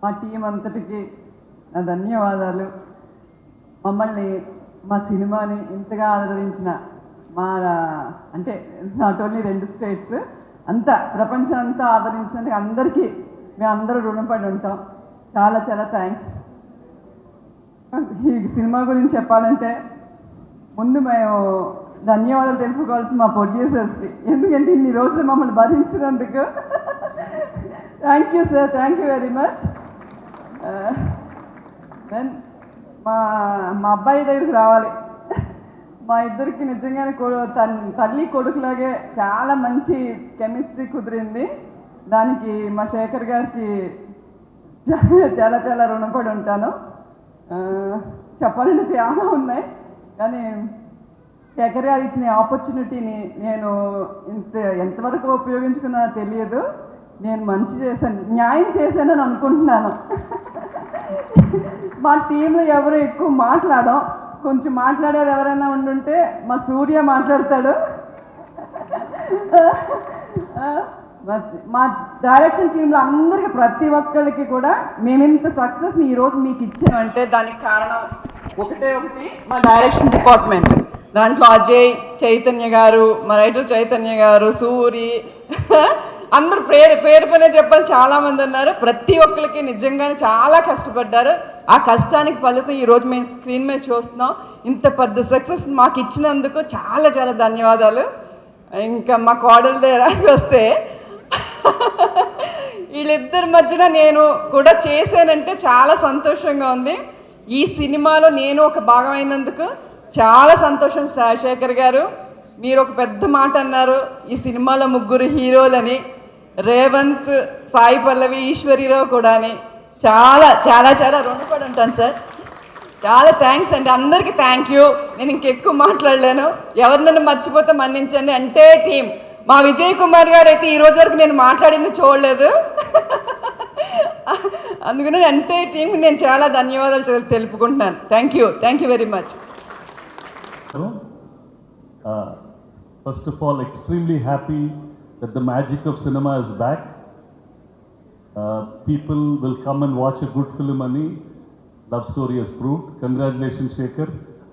మా టీం అంతటికి నా ధన్యవాదాలు. మమ్మల్ని మా సినిమాని ఇంతగా ఆదరించిన మా అంటే నాట్ ఓన్లీ 2 స్టేట్స్ అంతా ప్రపంచం అంతా ఆదరించినందుకు అందరికీ మేము అందరూ రుణపడి ఉంటాం. చాలా చాలా థ్యాంక్స్. ఈ సినిమా గురించి చెప్పాలంటే ముందు మేము ధన్యవాదాలు తెలుపుకోవాల్సిన మా ప్రొడ్యూసర్స్కి, ఎందుకంటే ఇన్ని రోజులు మమ్మల్ని భరించినందుకు. Thank you sir, thank you very much. Then మా అబ్బాయి దగ్గరికి రావాలి. మా ఇద్దరికి నిజంగానే తల్లి కొడుకులాగే చాలా మంచి కెమిస్ట్రీ కుదిరింది. దానికి మా శేఖర్ గారికి చాలా చాలా రుణపడి ఉంటాను. చెప్పాలంటే చాలా ఉన్నాయి, కానీ శేఖర్ గారు ఇచ్చిన ఆపర్చునిటీని నేను ఎంతవరకు ఉపయోగించుకున్నా తెలియదు. నేను మంచి చేశాను, న్యాయం చేశానని అనుకుంటున్నాను. మా టీంలో ఎవరు ఎక్కువ మాట్లాడడం, కొంచెం మాట్లాడేది ఎవరైనా ఉండుంటే మా సూర్య మాట్లాడతాడు. మా డైరెక్షన్ టీంలో అందరికీ ప్రతి ఒక్కరికి కూడా మేము ఇంత సక్సెస్ని ఈరోజు మీకు ఇచ్చామంటే దానికి కారణం ఒకటి మా డైరెక్షన్ డిపార్ట్మెంట్. దాంట్లో అజయ్, చైతన్య గారు, మా రైటర్ చైతన్య గారు, సూరి, అందరూ పేరు పైన చెప్పని చాలామంది ఉన్నారు. ప్రతి ఒక్కరికి నిజంగానే చాలా కష్టపడ్డారు. ఆ కష్టానికి ఫలితం ఈరోజు మేము స్క్రీన్ మీద చూస్తున్నాం. ఇంత పెద్ద సక్సెస్ మాకు ఇచ్చినందుకు చాలా చాలా ధన్యవాదాలు. ఇంకా మా కోడలు దగ్గర వస్తే వీళ్ళిద్దరి మధ్యన నేను కూడా చేశానంటే చాలా సంతోషంగా ఉంది. ఈ సినిమాలో నేను ఒక భాగమైనందుకు చాలా సంతోషం. శేఖర్ గారు, మీరు ఒక పెద్ద మాట అన్నారు, ఈ సినిమాలో 3 హీరోలని, రేవంత్, సాయి పల్లవి, ఈశ్వరీరావు కూడా అని. చాలా చాలా చాలా రుణపడి ఉంటాను సార్. చాలా థ్యాంక్స్ అండి, అందరికీ థ్యాంక్ యూ. నేను ఇంకెక్కువ మాట్లాడలేను, ఎవరినైనా మర్చిపోతే మన్నించండి. అంటే టీం మా విజయ్ కుమార్ గారు అయితే ఈ రోజు వరకు నేను మాట్లాడింది చూడలేదు. అందుకని అంటే టీంకి నేను చాలా ధన్యవాదాలు తెలుపుకుంటున్నాను. Thank you very much. First of all, extremely happy that the magic of cinema is back. People will come and watch a good film, and love story has proved. Congratulations, Shekhar.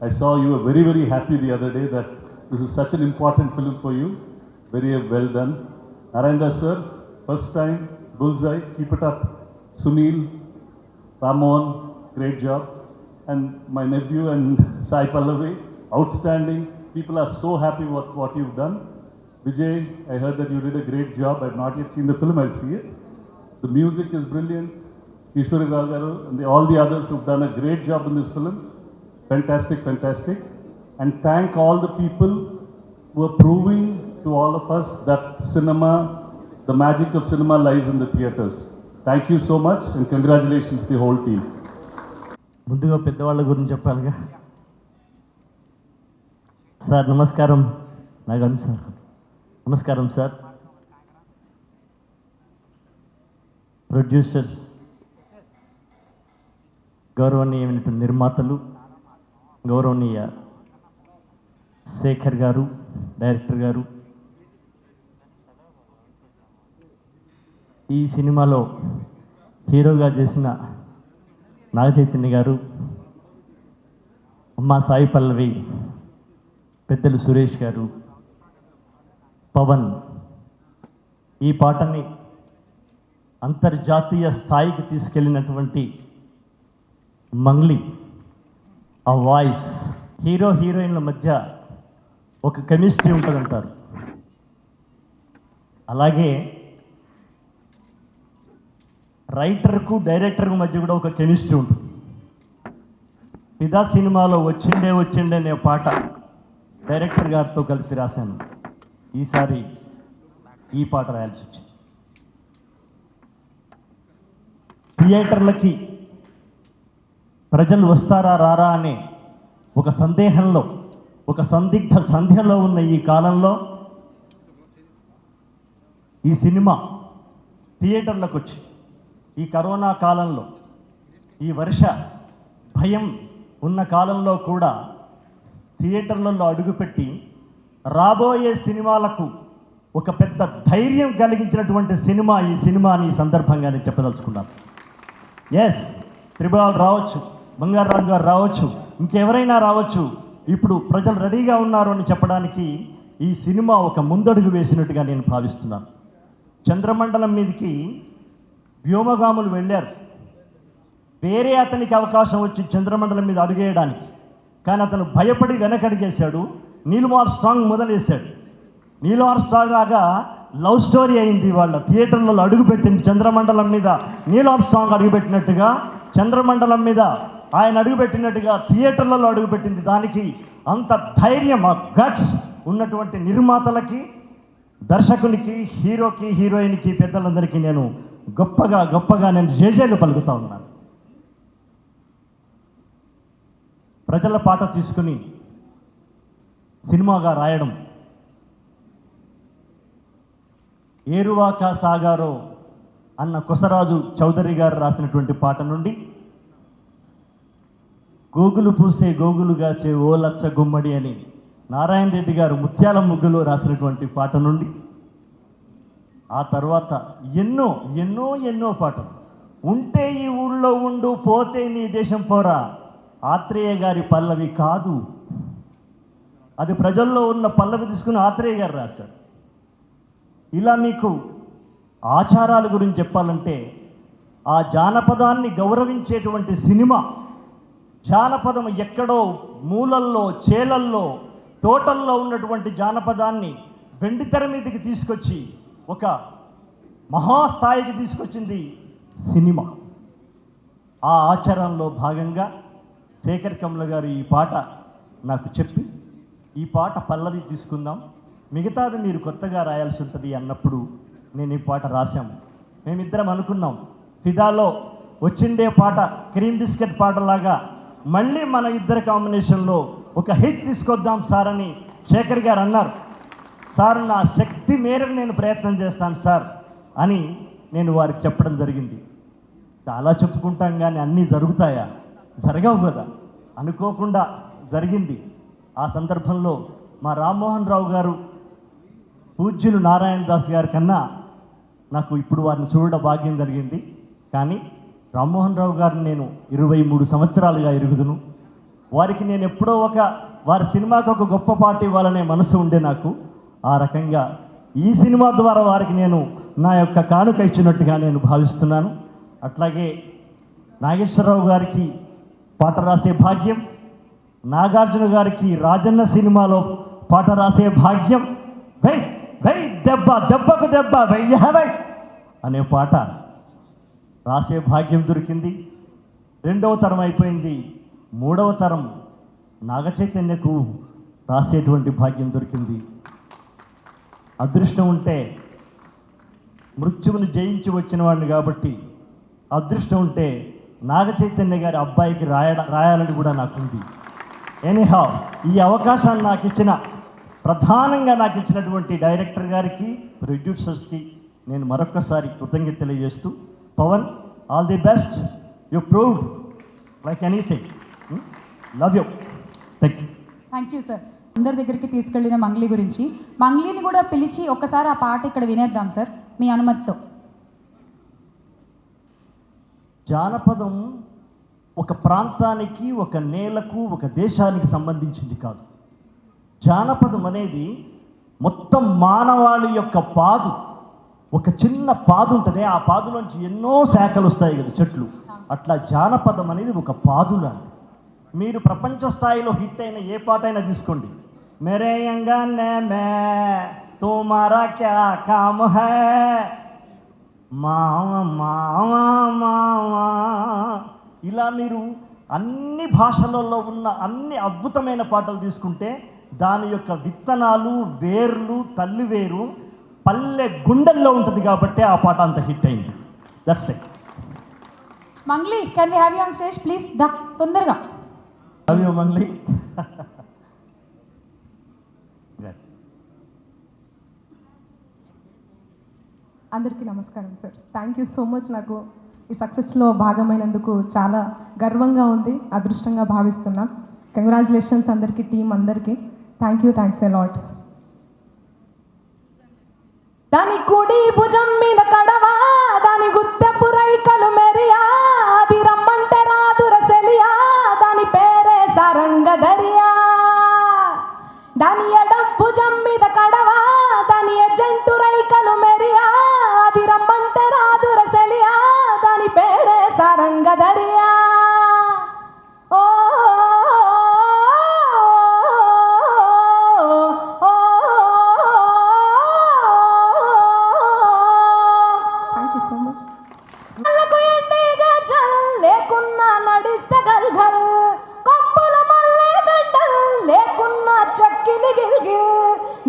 I saw you were very, very happy the other day that this is such an important film for you. Very well done. Narendra sir, first time, bullseye, keep it up. Sunil, Ramon, great job. And my nephew and Sai Pallavi, outstanding. People are so happy with what you've done. Vijay, I heard that you did a great job. I've not yet seen the film, I'll see it. The music is brilliant. Ishwari Garu and all the others who've done a great job in this film. Fantastic, fantastic. And thank all the people who are proving to all of us that cinema, the magic of cinema lies in the theatres. Thank you so much and congratulations the whole team. ముందుగా పెద్దవాళ్ళ గురించి చెప్పాలిగా. Sir నమస్కారం. నాగన్ sir నమస్కారం sir. Producers, గౌరవనీయమైనటువంటి నిర్మాతలు, గౌరవనీయ శేఖర్ గారు, director గారు, ఈ సినిమాలో హీరోగా చేసిన నాగ చైతన్య గారు, అమ్మ సాయి పల్లవి, పెద్దలు సురేష్ గారు, పవన్, ఈ పాటని అంతర్జాతీయ స్థాయికి తీసుకెళ్ళినటువంటి మంగ్లీ, ఆ వాయిస్, హీరో హీరోయిన్ల మధ్య ఒక కెమిస్ట్రీ ఉంటుందంటారు. అలాగే రైటర్కు డైరెక్టర్కు మధ్య కూడా ఒక కెమిస్ట్రీ ఉంటుంది. పిదా సినిమాలో వచ్చిండే అనే పాట డైరెక్టర్ గారితో కలిసి రాశాను. ఈసారి ఈ పాట రాయాల్సి వచ్చింది. థియేటర్లకి ప్రజలు వస్తారా రారా అనే ఒక సందేహంలో, ఒక సందిగ్ధ సంధ్యలో ఉన్న ఈ కాలంలో ఈ సినిమా థియేటర్లకు వచ్చి, ఈ కరోనా కాలంలో, ఈ వర్ష భయం ఉన్న కాలంలో కూడా థియేటర్లలో అడుగుపెట్టి రాబోయే సినిమాలకు ఒక పెద్ద ధైర్యం కలిగించినటువంటి సినిమా ఈ సినిమా అని ఈ సందర్భంగా నేను చెప్పదలుచుకున్నాను. ఎస్ త్రిబుల్ రావచ్చు, బంగారాజు గారు రావచ్చు, ఇంకెవరైనా రావచ్చు. ఇప్పుడు ప్రజలు రెడీగా ఉన్నారు అని చెప్పడానికి ఈ సినిమా ఒక ముందడుగు వేసినట్టుగా నేను భావిస్తున్నాను. చంద్రమండలం మీదకి వ్యోమగాములు వెళ్ళారు. వేరే అతనికి అవకాశం వచ్చి చంద్రమండలం మీద అడుగేయడానికి, కానీ అతను భయపడి వెనకడిగేశాడు. నీల్ ఆర్మ్స్ట్రాంగ్ మొదలేశాడు. నీల్ ఆర్మ్స్ట్రాంగ్ లాగా లవ్ స్టోరీ అయింది. వాళ్ళ థియేటర్లలో అడుగుపెట్టింది చంద్రమండలం మీద. నీల్ ఆర్మ్స్ట్రాంగ్ అడుగుపెట్టినట్టుగా చంద్రమండలం మీద ఆయన అడుగుపెట్టినట్టుగా థియేటర్లలో అడుగుపెట్టింది. దానికి అంత ధైర్యం, ఆ గట్స్ ఉన్నటువంటి నిర్మాతలకి, దర్శకునికి, హీరోకి, హీరోయిన్కి, పెద్దలందరికీ నేను గొప్పగా నేను జేజేలు పలుకుతా ఉన్నాను. ప్రజల పాట తీసుకుని సినిమాగా రాయడం, ఏరువాక సాగారో అన్న కొసరాజు చౌదరి గారు రాసినటువంటి పాట నుండి, గోగులు పూసే గోగులు గాచే ఓ లచ్చ గుమ్మడి అని నారాయణ రెడ్డి గారు ముత్యాల ముగ్గులో రాసినటువంటి పాట నుండి, ఆ తర్వాత ఎన్నో ఎన్నో ఎన్నో పాటలు. ఉంటే ఈ ఊళ్ళో ఉండు, పోతే నీ దేశం పోరా ఆత్రేయ గారి పల్లవి కాదు, అది ప్రజల్లో ఉన్న పల్లవి తీసుకుని ఆత్రేయ గారు రాశారు. ఇలా మీకు ఆచారాల గురించి చెప్పాలంటే, ఆ జానపదాన్ని గౌరవించేటువంటి సినిమా, జానపదం ఎక్కడో మూలల్లో, చేలల్లో, తోటల్లో ఉన్నటువంటి జానపదాన్ని వెండితెర మీదకి తీసుకొచ్చి ఒక మహాస్థాయికి తీసుకొచ్చింది సినిమా. ఆ ఆచారంలో భాగంగా శేఖర్ కమ్ల గారు ఈ పాట నాకు చెప్పి, ఈ పాట పల్లవి తీసుకుందాం, మిగతాది మీరు కొత్తగా రాయాల్సి ఉంటుంది అన్నప్పుడు నేను ఈ పాట రాశాము. మేమిద్దరం అనుకున్నాం, ఫిదాలో వచ్చిండే పాట క్రీమ్ బిస్కెట్ పాటలాగా మళ్ళీ మన ఇద్దరి కాంబినేషన్లో ఒక హిట్ తీసుకొద్దాం సార్ అని శేఖర్ గారు అన్నారు. సార్, నా శక్తి మేరకు నేను ప్రయత్నం చేస్తాను సార్ అని నేను వారికి చెప్పడం జరిగింది. చాలా చెప్పుకుంటాం కానీ అన్నీ జరుగుతాయా? జరగవు కదా. అనుకోకుండా జరిగింది. ఆ సందర్భంలో మా రామ్మోహన్ రావు గారు, పూజ్యులు నారాయణ దాస్ గారి కన్నా నాకు ఇప్పుడు వారిని చూడడం భాగ్యం కలిగింది. కానీ రామ్మోహన్ రావు గారిని నేను 23 సంవత్సరాలుగా ఎరుగుదును. వారికి నేను ఎప్పుడో వారి సినిమాకి ఒక గొప్ప పాట ఇవ్వాలనే మనసు ఉండే నాకు. ఆ రకంగా ఈ సినిమా ద్వారా వారికి నేను నా యొక్క కానుక ఇచ్చినట్టుగా నేను భావిస్తున్నాను. అట్లాగే నాగేశ్వరరావు గారికి పాట రాసే భాగ్యం, నాగార్జున గారికి రాజన్న సినిమాలో పాట రాసే భాగ్యం, వై వై దెబ్బ దెబ్బకు దెబ్బ వెయ్యవై అనే పాట రాసే భాగ్యం దొరికింది. 2వ తరం అయిపోయింది, 3వ తరం నాగచైతన్యకు రాసేటువంటి భాగ్యం దొరికింది. అదృష్టం ఉంటే, మృత్యువును జయించి వచ్చిన వాడిని కాబట్టి అదృష్టం ఉంటే నాగచైతన్య గారి అబ్బాయికి రాయాలని కూడా నాకుంది. ఎనీహౌ, ఈ అవకాశాన్ని ప్రధానంగా నాకు ఇచ్చినటువంటి డైరెక్టర్ గారికి, ప్రొడ్యూసర్స్కి నేను మరొక్కసారి కృతజ్ఞత తెలియజేస్తూ, Pawan, all the best. You proved like anything. Love you. Thank you sir. అందరి దగ్గరికి తీసుకెళ్ళిన మంగ్లీ గురించి, మంగ్లీని కూడా పిలిచి ఒక్కసారి ఆ పాట ఇక్కడ వినేద్దాం సార్, మీ అనుమతితో. జానపదం ఒక ప్రాంతానికి, ఒక నేలకు, ఒక దేశానికి సంబంధించింది కాదు. జానపదం అనేది మొత్తం మానవాళి యొక్క పాదు. ఒక చిన్న పాదు ఉంటుంది, ఆ పాదులోంచి ఎన్నో శాఖలు వస్తాయి కదా, చెట్లు. అట్లా జానపదం అనేది ఒక పాదులా. మీరు ప్రపంచ స్థాయిలో హిట్ అయిన ఏ పాట అయినా తీసుకోండి, మేరే అంగనే మే తుమారా క్యా కామ్ హై, మావ మావ మావ, ఇలా మీరు అన్ని భాషలలో ఉన్న అన్ని అద్భుతమైన పాటలు తీసుకుంటే దాని యొక్క విత్తనాలు, వేర్లు, తల్లి వేరు పల్లె గుండెల్లో ఉంటుంది కాబట్టి ఆ పాట అంత హిట్ అయింది. That's it. Mangli, can we have you on stage please? దా తొందరగా. Love you Mangli. అందరికీ నమస్కారం sir. Thank you so much. నాకు ఈ సక్సెస్లో భాగమైనందుకు చాలా గర్వంగా ఉంది, అదృష్టంగా భావిస్తున్నాం. కంగ్రాచులేషన్స్ అందరికీ, టీం అందరికీ. Thanks a lot. దాని కుడి భుజం మీద కడవా, దాని గుత్తెపు రైకలు మెరియా,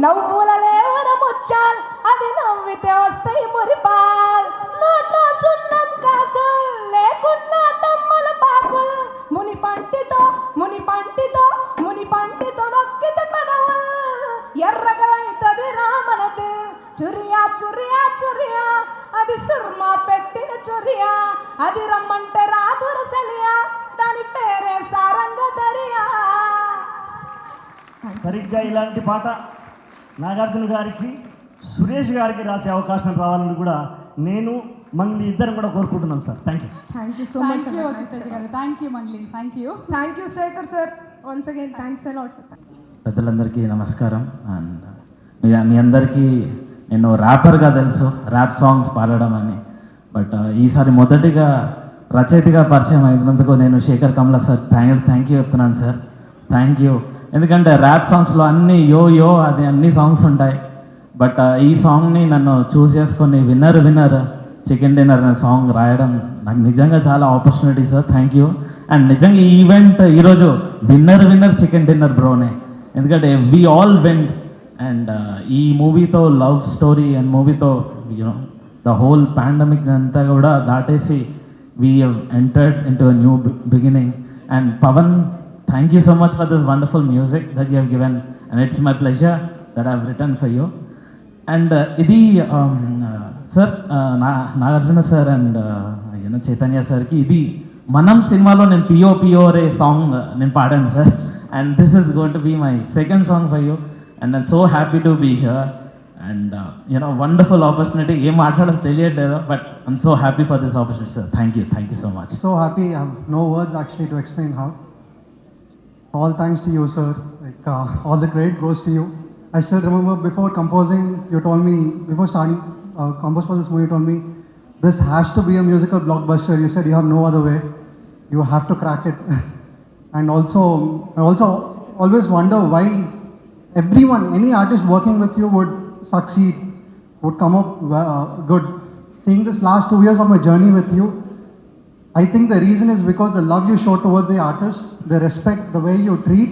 నవ్వుల లేవన ముచ్చాల్ అది నవ్వితే వస్తాయి మురిపాల్ నోట్లో సున్నం కాసుల్ లేకున్నా తమ్మల పాకుల్ ముని పంటితో నొక్కితే పెదవుల్ ఎర్రగా అవుతుంది రామనది చురియా అది సుర్మా పెట్టిన చురియా అది రమ్మంటే రాదుర సెలియా దాని పేరే సారంగ దరియా. సరిగ్గా ఇలాంటి పాట నాగార్జున గారికి సురేష్ గారికి రాసే అవకాశం రావాలని కూడా నేను మంగ్లీ ఇద్దరం కూడా కోరుకుంటున్నాం sir. Thank you. Thank you so much. Thank you Mangli. Thank you Shekhar sir. Once again thanks a lot. పెద్దలందరికీ నమస్కారం. అండ్ మీ అందరికీ నేను ర్యాపర్గా తెలుసు, ర్యాప్ సాంగ్స్ పాడడం అని. బట్ ఈసారి మొదటిగా రచయితగా పరిచయం అయినందుకు నేను Sekhar Kammula sir thank you చెప్తున్నాను సార్. Thank you. ఎందుకంటే ర్యాప్ సాంగ్స్లో అన్నీ యో అది అన్ని సాంగ్స్ ఉంటాయి. బట్ ఈ సాంగ్ని నన్ను చూస్ చేసుకొని విన్నర్ చికెన్ డిన్నర్ అనే సాంగ్ రాయడం నాకు నిజంగా చాలా opportunity sir. Thank you. And నిజంగా ఈ ఈవెంట్ ఈరోజు విన్నర్ చికెన్ డిన్నర్ బ్రోనే. ఎందుకంటే వి ఆల్ వెంట్ అండ్ ఈ మూవీతో లవ్ స్టోరీ అండ్ మూవీతో యూనో ద హోల్ పాండమిక్ అంతా కూడా దాటేసి we entered into a new beginning. And Pavan, thank you so much for this wonderful music that you have given, and it's my pleasure that I've written for you. And ఇది sir Nagarjuna sir and Chaitanya సార్కి ఇది మనం సినిమాలో నేను పియో రే song నేను పాడాను sir. And this is going to be my second song for you and I'm so happy to be here. And wonderful opportunity. ఏం మాట్లాడాలో తెలియట్లేదు, but I'm so happy for this opportunity sir. Thank you so much. So happy, I have no words actually to explain how. All thanks to you, sir. Like all the credit goes to you. I still remember before composing, you told me, before starting compose for this movie, you told me this has to be a musical blockbuster. You said you have no other way. You have to crack it. And also, I also always wonder why everyone, any artist working with you would succeed, would come up good. Seeing this last 2 years of my journey with you, I think the reason is because the love you show towards the artist, the respect, the way you treat,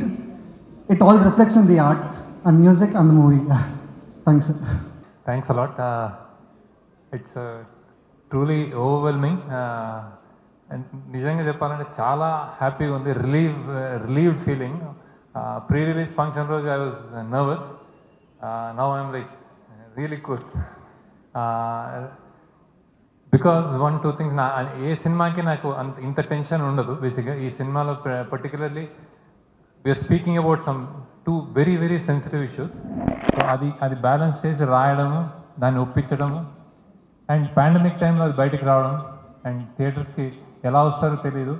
it all reflects in the art and music and the movie. Thanks, sir. Thanks a lot. It's truly overwhelming. And నిజంగా చెప్పాలంటే చాలా హ్యాపీగా ఉంది. Relieved feeling. Pre release function రోజు I was nervous. Now I'm like really good. Because 1-2 things, ఏ సినిమాకి నాకు ఇంత టెన్షన్ ఉండదు బేసిక్గా. ఈ సినిమాలో particularly we're speaking about some 2 very sensitive issues. So అది బ్యాలెన్స్ చేసి రాయడము, దాన్ని ఒప్పించడము, అండ్ పాండమిక్ టైంలో అది బయటికి రావడం, అండ్ థియేటర్స్కి ఎలా వస్తారో తెలీదు.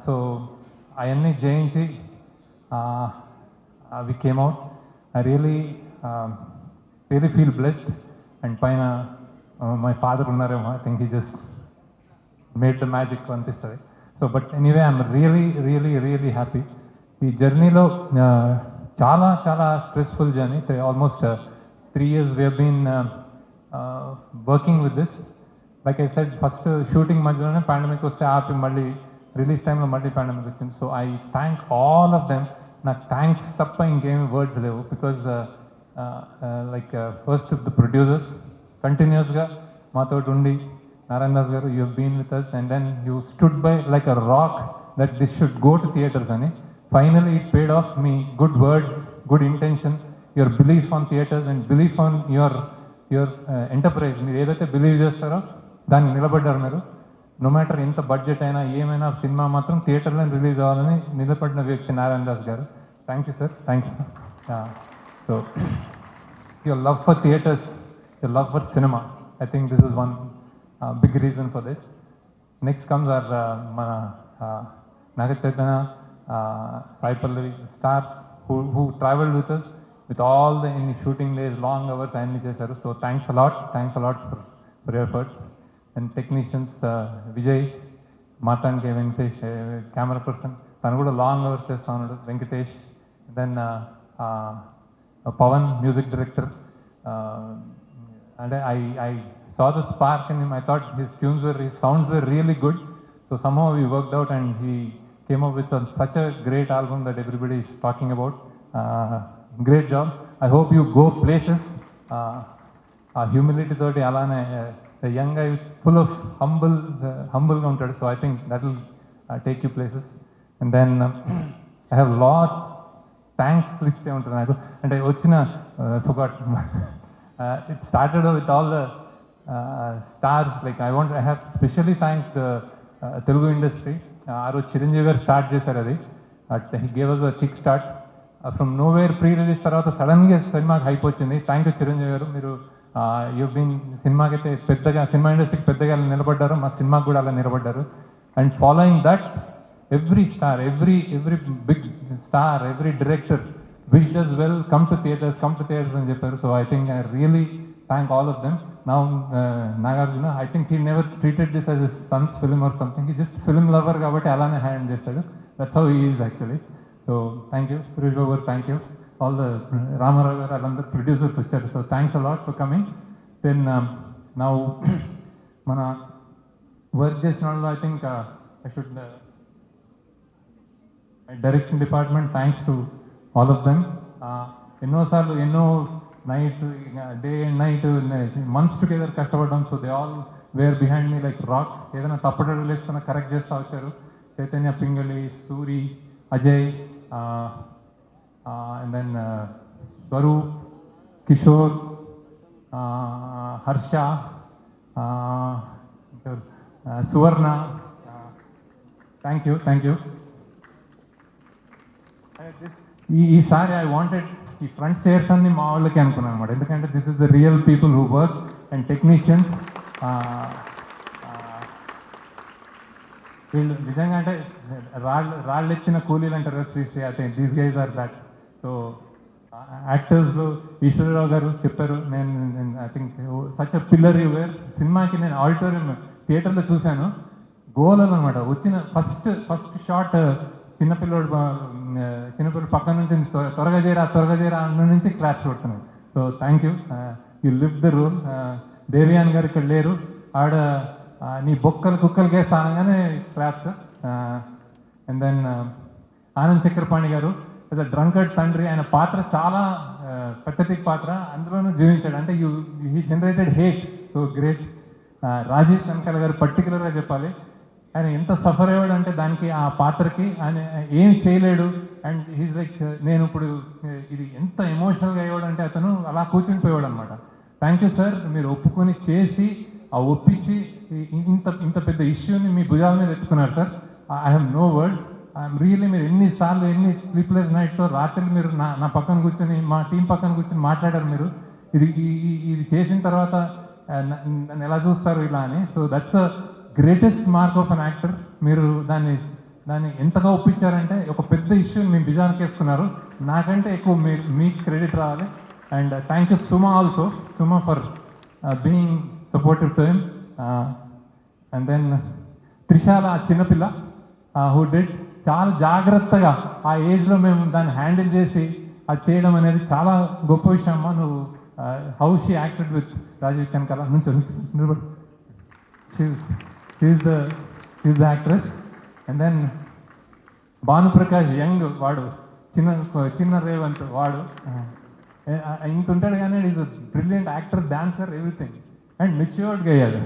సో అవన్నీ జయించి we came out. I really feel blessed. And పైన మై ఫాదర్ ఉన్నారేమో, I think he just made the magic అనిపిస్తుంది. So but anyway I'm really happy. ఈ జర్నీలో చాలా stressful journey. Almost 3 years we have been working with this. Like I said, first shooting మధ్యలోనే pandemic వస్తే ఆపి మళ్ళీ release టైంలో మళ్ళీ పాండమిక్ వచ్చింది. So I thank all of them. నాకు థ్యాంక్స్ తప్ప ఇంకేమీ వర్డ్స్ లేవు. Because like first the producers కంటిన్యూస్గా మాతో ఉండి, నారాయణ దాస్ గారు, you have been with us and then you stood by like a rock that this should go to theatres అని. Finally it paid off. మీ good words, good intention, your belief on theatres and belief on your enterprise. మీరు ఏదైతే believe చేస్తారో దాన్ని నిలబడ్డారు మీరు. No matter ఎంత budget అయినా ఏమైనా సినిమా మాత్రం థియేటర్లో రిలీజ్ అవ్వాలని నిలబడిన వ్యక్తి నారాయణ దాస్ గారు. Thank you sir. Thank you sir. So your love for theatres, your love for cinema, I think this is one big reason for this. Next comes are మన Naga Chaitanya, Sai Pallavi, stars who traveled with us with all the shooting days, long hours అన్ని చేశారు. So thanks a lot for your efforts. And technicians, Vijay, మాట్లానికి Venkatesh camera person, తను కూడా long hours చేస్తూ ఉన్నాడు, Venkatesh. Then Pavan music director. అంటే I saw the spark in him. I thought his sounds were really good. So somehow we worked out and he came up with such a great album that everybody is talking about. Great job. I hope you go places. ఆ humility తోటి అలానే young I full of హంబుల్గా ఉంటాడు. So I think that will take you places. And then I have lot thanks లిస్టే ఉంటుంది నాకు. అంటే వచ్చిన forgot it started with all the stars. Like I have specially thank the Telugu industry. ఆ రోజు చిరంజీవి గారు స్టార్ట్ చేశారు అది. He gave us a kick start. From nowhere pre release తర్వాత సడన్గా సినిమాకి హైప్ వచ్చింది. థ్యాంక్ యూ చిరంజీవి గారు. మీరు యూ బీన్ సినిమాకైతే పెద్దగా, సినిమా ఇండస్ట్రీకి పెద్దగా నిలబడ్డారు, మా సినిమాకి కూడా అలా నిలబడ్డారు. And following that every star, every big star, every director wished us well, come to theatres అని చెప్పారు. So I think I really thank all of them. Now Nagarjuna, I think he never treated this as a son's film or something. He just film lover కాబట్టి అలానే hand చేస్తాడు. That's how he is actually. So thank you Suresh Babu గారు, thank you all the Ramarao గారు, వాళ్ళందరూ producers వచ్చారు. So thanks a lot for coming. Then now మన work చేసిన వాళ్ళు I think I should direction department, thanks to all of them. ఎన్నోసార్లు ఎన్నో nights, day and night, months together కష్టపడ్డాం. So they all were behind me like rocks. ఏదైనా తప్పటడుగులు వేస్తున్నా correct చేస్తూ వచ్చారు. Chaitanya, Pingali, Suri, Ajay, and then Swaroop, Kishore, Harsha, Suvarna. Thank you. ఈసారి I wanted ఈ ఫ్రంట్ చైర్స్ అన్ని మా వాళ్ళకి అనుకున్నాను అనమాట. ఎందుకంటే this is the real people who work and technicians. వీళ్ళు నిజంగా అంటే రాళ్ళు ఎత్తిన కూలీలు అంటారు Sri Sri. I think these guys are that. So యాక్టర్స్లో ఈశ్వరరావు గారు చెప్పారు, నేను I think such a pillar you were. సినిమాకి నేను ఆడిటోరియం థియేటర్లో చూశాను, గోలలు అనమాట. వచ్చిన ఫస్ట్ షాట్ చిన్నపిల్లడు పక్కన నుంచి త్వరగా చేరా అన్న నుంచి క్లాప్స్ కొడుతున్నాయి. So thank you, you live the role. దేవియాన్ గారు ఇక్కడ లేరు, ఆడ నీ బొక్కలు కుక్కలకే స్థానంగానే claps. And then Anand Chakrapani గారు యాజ్ అ డ్రంకర్డ్ తండ్రి. ఆయన పాత్ర చాలా పెథటిక్ పాత్ర, అందులోనూ జీవించాడు. అంటే he generated hate. So great. Rajeev Kanakala గారు పర్టికులర్గా చెప్పాలి, ఆయన ఎంత సఫర్ అయ్యాడు అంటే దానికి, ఆ పాత్రకి ఆయన ఏం చేయలేడు. అండ్ హీజ్ లైక్, నేను ఇప్పుడు ఇది ఎంత ఎమోషనల్గా అయ్యాడు అంటే అతను అలా కూర్చుని పోయాడు అనమాట. థ్యాంక్ యూ సార్, మీరు ఒప్పుకొని చేసి ఆ ఒప్పించి ఇంత పెద్ద ఇష్యూని మీ భుజాల మీద ఎత్తుకున్నారు sir. I have no words. I'm really, మీరు ఎన్ని స్లీప్లెస్ నైట్స్ రాత్రి మీరు నా పక్కన కూర్చొని, మా టీం పక్కన కూర్చొని మాట్లాడారు. మీరు ఇది చేసిన తర్వాత నన్ను ఎలా చూస్తారు ఇలా అని. So that's a greatest mark of an actor. మీరు దాన్ని ఎంతగా ఒప్పించారంటే ఒక పెద్ద ఇష్యూని మీ భుజానికి వేసుకున్నారు. నాకంటే ఎక్కువ మీకు క్రెడిట్ రావాలి. And thank you Suma also, Suma for being supportive to him. And then Trishala, ఆ చిన్నపిల్ల హూ డిడ్, చాలా జాగ్రత్తగా ఆ ఏజ్లో మేము దాన్ని హ్యాండిల్ చేసి అది చేయడం అనేది చాలా గొప్ప విషయం అమ్మా. నువ్వు how she acted with Rajeev Kanakala నుంచి she's the actress. And then Bhanuprakash, young వాడు, చిన్న రేవంత్ వాడు ఇంత ఉంటాడు కానీ is a brilliant actor, dancer, everything. And మెచ్యూర్డ్గా అయ్యాడు.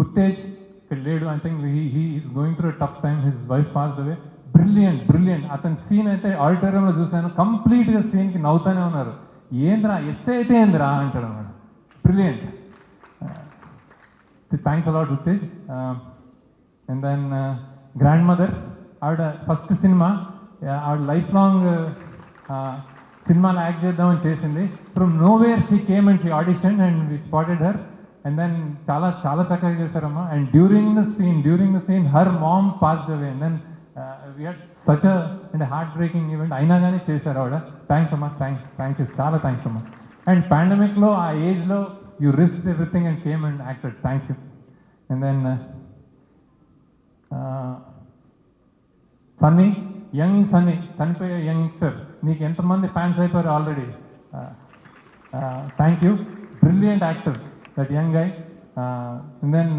ఉత్తేజ్ ఇక్కడ లేడు. I think he is going through tough time. His wife passed away. Brilliant. అతని సీన్ అయితే ఆడిటోరియంలో చూశాను, కంప్లీట్గా సీన్కి నవ్వుతూనే ఉన్నారు. ఏంద్రా ఎస్ఏ అయితే ఏంద్రా అంటాడు అన్నమాట. Brilliant. Thanks a lot Uttej. And then grandmother, ఆవిడ ఫస్ట్ సినిమా, ఆవిడ లైఫ్ లాంగ్ సినిమాలో యాక్ట్ చేద్దామని చేసింది. From nowhere she came and she audition and we spotted her. And then చాలా చక్కగా చేశారమ్మా. And during the scene her mom passed away. And then we had such అంటే హార్ట్ బ్రేకింగ్ ఈవెంట్, అయినా కానీ చేశారు ఆవిడ. థ్యాంక్స్ అమ్మా, థ్యాంక్ యూ, చాలా థ్యాంక్స్ అమ్మా. అండ్ పాండమిక్లో ఆ ఏజ్లో you risk everything and came and acted. Thank you. And then Sunny, young Sunny, చనిపోయే యంగ్ సార్, నీకు ఎంతమంది ఫ్యాన్స్ అయిపోయారు already. Thank you. Brilliant actor that young guy. And then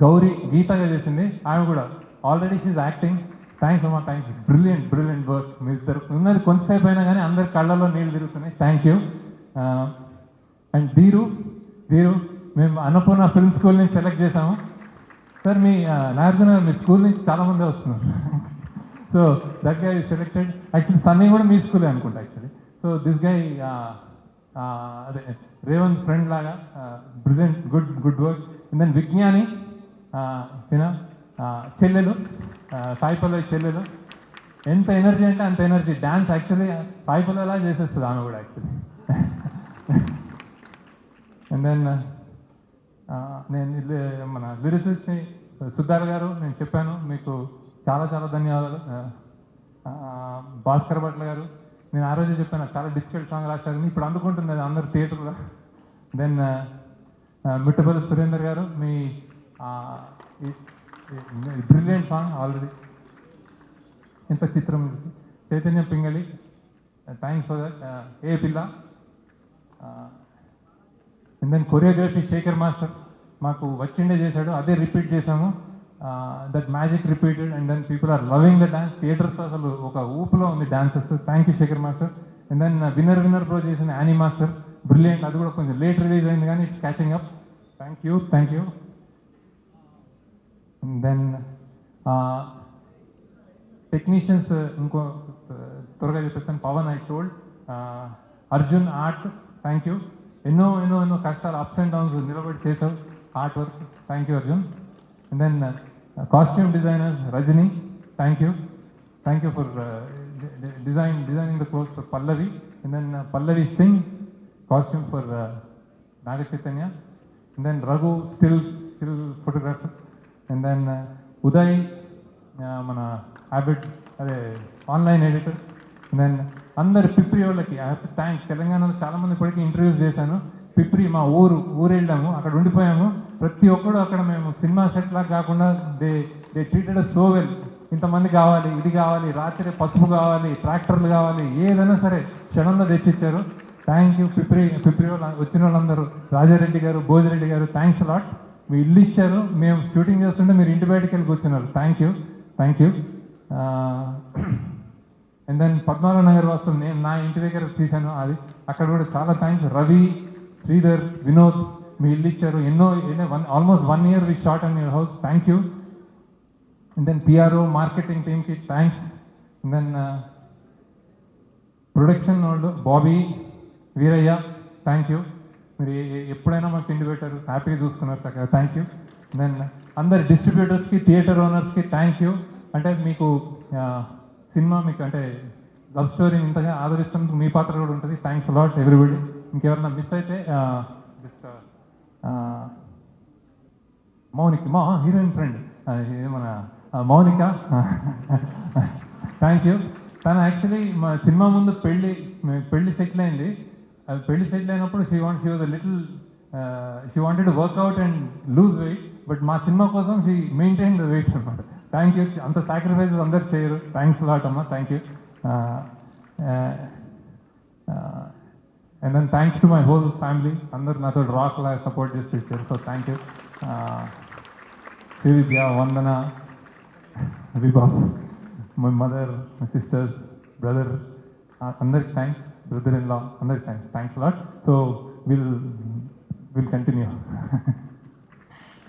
Gowri, గీతగా చేసింది ఆమె కూడా. Already she's acting. థ్యాంక్స్ అమ్మా, థ్యాంక్స్. Brilliant work. మీ ఇద్దరు ఉన్నది కొంతసేపు అయినా కానీ అందరి కళ్ళలో నీళ్ళు తిరుగుతున్నాయి. Thank you. అండ్ ధీరు మేము అన్నపూర్ణ ఫిల్మ్ స్కూల్ నుంచి సెలెక్ట్ చేసాము సార్. మీ నాగార్జున మీ స్కూల్ నుంచి చాలామంది వస్తున్నారు. So that guy selected. Actually Sunny కూడా మీ స్కూలే అనుకుంటా యాక్చువల్లీ. సో దిస్ గై అదే రేవంత్ ఫ్రెండ్ లాగా brilliant, good work. And then విజ్ఞాని చెల్లెలు, సాయి పల్లవి చెల్లెలు, ఎంత ఎనర్జీ అంటే అంత ఎనర్జీ. డ్యాన్స్ యాక్చువల్లీ సాయి పల్లవిలా చేసేస్తుంది ఆమె కూడా యాక్చువల్లీ. అండ్ దెన్ నేను మన లిరిసిస్ట్ని సుధార్ గారు, నేను చెప్పాను మీకు చాలా ధన్యవాదాలు. భాస్కర్ భట్ల గారు, నేను ఆ రోజే చెప్పాను చాలా డిఫికల్ట్ సాంగ్ రాశారని, ఇప్పుడు అందుకుంటుంది అది అందరు థియేటర్లో. దెన్ మిట్టపల్లి సురేందర్ గారు, మీ బ్రిలియంట్ సాంగ్ ఆల్రెడీ ఎంత చిత్రం. Chaitanya Pingali, thanks for that. ఏ పిల్ల. And then choreography Sekhar master మాకు వచ్చిండే చేశాడు, అదే రిపీట్ చేసాము. That magic repeated and then people are loving the dance. థియేటర్స్లో అసలు ఒక ఊపులో ఉంది dances. Thank you Sekhar master. And then winner pro చేసిన యానీ మాస్టర్, బ్రిలియంట్. అది కూడా కొంచెం లేట్ రిలీజ్ అయింది కానీ it's catching up. Thank you. And then technicians ఇంకో త్వరగా చెప్పేస్తాను. Pavan I told, Arjun art, thank you. ఎన్నో కష్టాలు, అప్స్ అండ్ డౌన్స్ నిలబడి చేసావు art work. Thank you Arjun. And then costume designer Rajani, thank you for designing the cloth for Pallavi. And then Pallavi Singh, costume for Naga Chaitanya. And then Raghu still photographer. And then Uday మన habit అదే online editor. Then అందరు పిప్రి వాళ్ళకి I have to thank. తెలంగాణలో చాలామంది ఇప్పటికీ interviews చేశాను. పిప్రి మా ఊరు వెళ్ళాము, అక్కడ ఉండిపోయాము. ప్రతి ఒక్కడు అక్కడ మేము సినిమా సెట్ లాగా కాకుండా దే ట్రీటెడ్ సో వెల్. ఇంతమంది కావాలి, ఇది కావాలి, రాత్రి పసుపు కావాలి, ట్రాక్టర్లు కావాలి, ఏదైనా సరే క్షణంలో తెచ్చిచ్చారు. థ్యాంక్ యూ పిప్రి వాళ్ళు వచ్చిన వాళ్ళందరూ. రాజారెడ్డి గారు, భోజిరెడ్డి గారు, థ్యాంక్స్ అలాట్. మీ ఇల్లు ఇచ్చారు, మేము షూటింగ్ చేస్తుంటే మీరు ఇంటి బయటకు వెళ్ళి కూర్చున్నారు. Thank you. And then Padmarao Nagar వాస్తవం నేను నా ఇంటి దగ్గర తీశాను అది, అక్కడ కూడా చాలా థ్యాంక్స్. రవి, శ్రీధర్, వినోద్, మీ ఇల్లు ఇచ్చారు. Almost 1 year we shot on your house. Thank you. And then PRO marketing టీమ్కి థ్యాంక్స్. అండ్ దెన్ ప్రొడక్షన్ వాళ్ళు బాబీ, వీరయ్య, థ్యాంక్ యూ. మీరు ఎప్పుడైనా మాకు తిండి పెట్టారు, హ్యాపీగా చూసుకున్నారు చక్కగా. Thank you. దెన్ అందరి డిస్ట్రిబ్యూటర్స్కి, థియేటర్ ఓనర్స్కి థ్యాంక్ యూ. అంటే మీకు సినిమా మీకు అంటే లవ్ స్టోరీని ఇంతగా ఆదరిస్తున్నందుకు మీ పాత్ర కూడా ఉంటుంది. Thanks a lot everybody. ఇంకెవరన్నా మిస్ అయితే మౌనిక, మా హీరోయిన్ ఫ్రెండ్ మన మౌనిక, థ్యాంక్ యూ. తను యాక్చువల్లీ మా సినిమా ముందు పెళ్ళి సెటిల్ అయింది. పెళ్లి సెటిల్ అయినప్పుడు she wanted to workout and lose weight, but మా సినిమా కోసం షీ మెయింటైన్ ద వెయిట్ అనమాట. Thank you. అంత సాక్రిఫైసెస్ అందరు చేయరు. థ్యాంక్స్ లాట్ అమ్మా, thank you. And then thanks to my whole family. అందరు నాతో రాక్ లాగా సపోర్ట్ చేసి ఇచ్చారు. So thank you. Srividya, Vandana, Vibhav, my mother, my sisters, brother, అందరికి థ్యాంక్స్. బ్రదర్ ఇన్ లా అందరికి thanks lot. So will continue.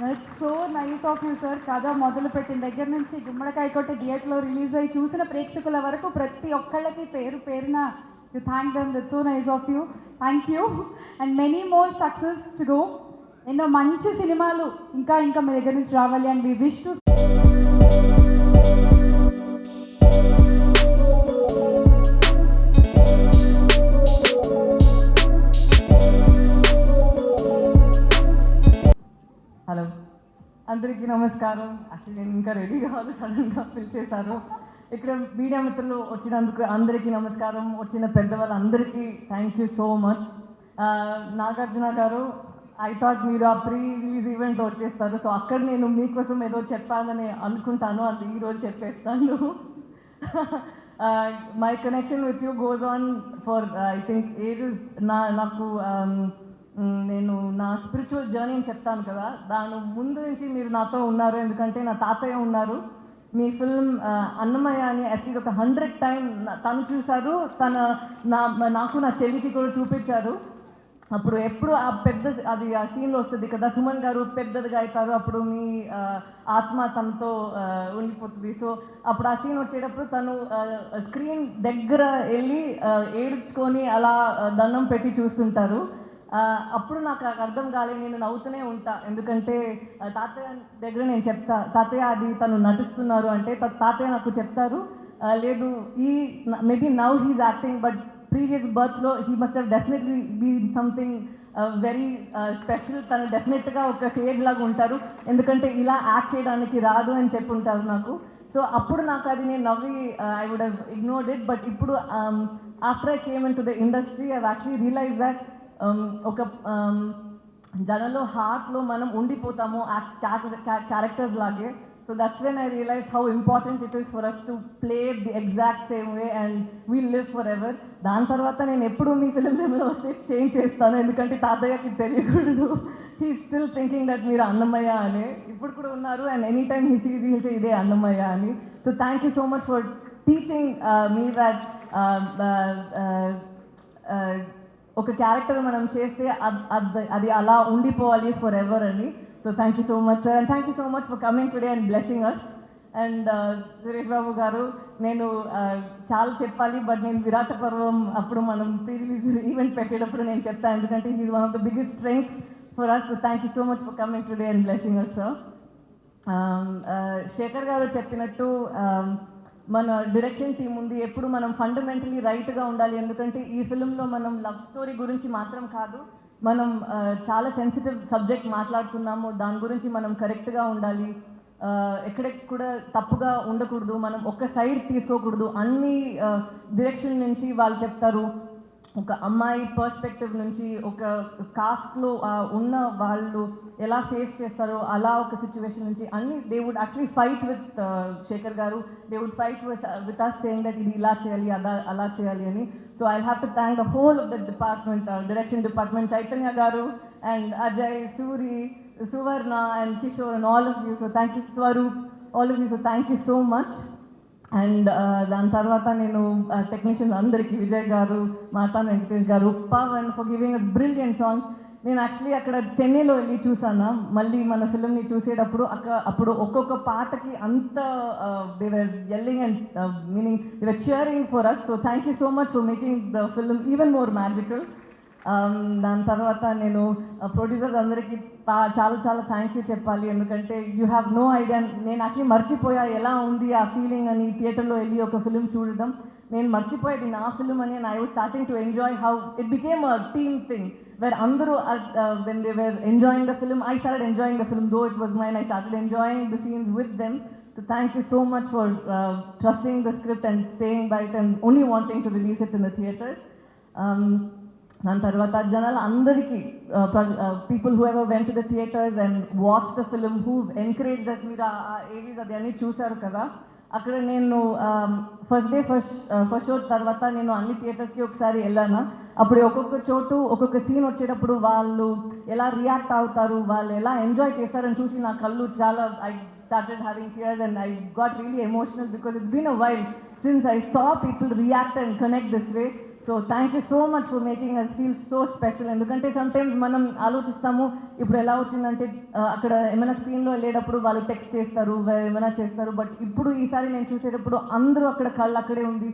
That's so nice of you sir. కథ మొదలు పెట్టిన దగ్గర నుంచి గుమ్మడికాయ కొట్టి థియేటర్లో రిలీజ్ అయ్యి చూసిన ప్రేక్షకుల వరకు ప్రతి ఒక్కళ్ళకి పేరున you thank them. That's so nice of you. Thank you and many more success to go. ఎన్నో మంచి సినిమాలు ఇంకా మీ దగ్గర నుంచి రావాలి and we wish to. Hello, అందరికీ నమస్కారం. యాక్చువల్లీ నేను ఇంకా రెడీ కావాలి, సడన్గా పిలిచేశారు. ఇక్కడ మీడియా మిత్రులు వచ్చినందుకు అందరికీ నమస్కారం. వచ్చిన పెద్దవాళ్ళందరికీ thank you so much. Nagarjuna గారు, ఐ థాట్ మీరు ఆ ప్రీ రిలీజ్ ఈవెంట్లో వచ్చేస్తారు, సో అక్కడ నేను మీకోసం ఏదో చెప్పాలని అనుకుంటాను, అది ఈరోజు చెప్పేస్తాను. My connection with you goes on for I think ages. నాకు నేను నా స్పిరిచువల్ జర్నీని చెప్తాను కదా, దాని ముందు నుంచి మీరు నాతో ఉన్నారు. ఎందుకంటే నా తాతయ్య ఉన్నారు, మీ ఫిల్మ్ అన్నమయ్య అని అట్లీస్ట్ ఒక 100 టైం తను చూశారు, నాకు నా చెల్లికి కూడా చూపించారు. అప్పుడు ఎప్పుడు ఆ పెద్ద అది ఆ సీన్లో వస్తుంది కదా, సుమన్ గారు పెద్దదిగా అవుతారు, అప్పుడు మీ ఆత్మ తనతో ఉండిపోతుంది. సో అప్పుడు ఆ సీన్ వచ్చేటప్పుడు తను స్క్రీన్ దగ్గర వెళ్ళి ఏడ్చుకొని అలా దండం పెట్టి చూస్తుంటారు. అప్పుడు నాకు అర్థం కాలేదు, నేను నవ్వుతూనే ఉంటా. ఎందుకంటే తాతయ్య దగ్గర నేను చెప్తా, తాతయ్య అది తను నటిస్తున్నారు అంటే తాతయ్య నాకు చెప్తారు, లేదు ఈ maybe now he's acting but previous బర్త్లో he must have definitely been something very special. తను డెఫినెట్గా ఒక సేజ్ లాగా ఉంటారు, ఎందుకంటే ఇలా యాక్ట్ చేయడానికి రాదు అని చెప్పి ఉంటారు నాకు. సో అప్పుడు నాకు అది నేను నవ్వి I would have ignored it. But ఇప్పుడు after I came into the industry I actually realize that ఒక జనంలో హార్ట్లో మనం ఉండిపోతాము క్యారెక్టర్స్ లాగే. So that's when I realize how important it is for us to play the exact same way and we'll live forever. దాని తర్వాత నేను ఎప్పుడు మీ ఫిల్మ్స్ ఏమైనా వస్తే చేంజ్ చేస్తాను, ఎందుకంటే తాతయ్యకి తెలియకూడదు. హీ స్టిల్ థింకింగ్ దట్ మీరు అన్నమయ్య అని ఇప్పుడు కూడా ఉన్నారు, and any time he sees we'll say ఇదే అన్నమయ్య అని. So thank you so much for teaching me that ఒక క్యారెక్టర్ మనం చేస్తే అది అలా ఉండిపోవాలి ఫర్ ఎవర్ అని. So thank you so much sir, and thank you so much for coming today and blessing us. And Suresh Babu గారు, నేను చాలా చెప్పాలి, బట్ నేను విరాట పర్వం అప్పుడు మనం ప్రీ రిలీజ్ ఈవెంట్ పెట్టేటప్పుడు నేను చెప్తాను, ఎందుకంటే he's one of the biggest strength for us. So thank you so much for coming today and blessing us sir. Shekhar గారు చెప్పినట్టు మన డైరెక్షన్ టీం ఉంది, ఎప్పుడు మనం ఫండమెంటలీ రైట్గా ఉండాలి. ఎందుకంటే ఈ ఫిల్మ్లో మనం లవ్ స్టోరీ గురించి మాత్రం కాదు, మనం చాలా సెన్సిటివ్ సబ్జెక్ట్ మాట్లాడుతున్నాము, దాని గురించి మనం కరెక్ట్గా ఉండాలి, ఎక్కడికి కూడా తప్పుగా ఉండకూడదు, మనం ఒక్క సైడ్ తీసుకోకూడదు. అన్ని డైరెక్షన్ నుంచి వాళ్ళు చెప్తారు, ఒక అమ్మాయి పర్స్పెక్టివ్ నుంచి, ఒక కాస్ట్లో ఉన్న వాళ్ళు ఎలా ఫేస్ చేస్తారో అలా ఒక సిచ్యువేషన్ నుంచి అన్ని they would actually fight with Sekhar గారు, they would fight with us saying that ఇది ఇలా చేయాలి అలా చేయాలి అని. So I have to thank the whole of the department, direction department, Chaitanya గారు and Ajay, Suri, Suvarna and Kishore and all of you. So thank you Swaroop, all of you. So thank you so much. And దాని తర్వాత నేను టెక్నీషియన్స్ అందరికీ, విజయ్ గారు, మాతా వెంకటేష్ గారు, Pawan for giving us brilliant songs. నేను actually అక్కడ చెన్నైలో వెళ్ళి చూసాను, మళ్ళీ మన ఫిల్మ్ని చూసేటప్పుడు అప్పుడు ఒక్కొక్క పాటకి అంత they were yelling and meaning they were cheering for us. So thank you so much for making the film even more magical. దాని తర్వాత నేను ప్రొడ్యూసర్స్ అందరికీ చాలా చాలా థ్యాంక్ యూ చెప్పాలి, ఎందుకంటే యూ హ్యావ్ నో ఐడియా. నేను యాక్చువల్లీ మర్చిపోయా ఎలా ఉంది ఆ ఫీలింగ్ అని, థియేటర్లో వెళ్ళి ఒక ఫిల్మ్ చూడడం. నేను మర్చిపోయేది నా ఫిల్మ్ అని, and I was starting to enjoy how it became a team thing where అందరూ when they were enjoying the film, I started enjoying the film though it was mine, I started enjoying the scenes with them. So thank you so much for trusting the script and staying by it and only wanting to release it in the theatres. దాని తర్వాత జనాలు అందరికీ, people who ever went to the theatres and watch the film, who encourage us. మీరు ఆ Avis అది అన్నీ చూశారు కదా, అక్కడ నేను ఫస్ట్ డే ఫస్ట్ షో తర్వాత నేను అన్ని థియేటర్స్కి ఒకసారి వెళ్ళాను. అప్పుడు ఒక్కొక్క చోటు ఒక్కొక్క సీన్ వచ్చేటప్పుడు వాళ్ళు ఎలా రియాక్ట్ అవుతారు, వాళ్ళు ఎలా ఎంజాయ్ చేస్తారని చూసి నా కళ్ళు చాలా, I started having tears and I got really emotional because it's been a while since I saw people react and connect this way. So thank you so much for making us feel so special. ఎందుకంటే sometimes మనం ఆలోచిస్తాము, ఇప్పుడు ఎలా వచ్చిందంటే అక్కడ ఏమైనా స్క్రీన్లో వెళ్ళేటప్పుడు వాళ్ళు టెక్స్ట్ చేస్తారు, ఏమైనా చేస్తారు, బట్ ఇప్పుడు ఈసారి నేను చూసేటప్పుడు అందరూ అక్కడ కళ్ళు అక్కడే ఉంది,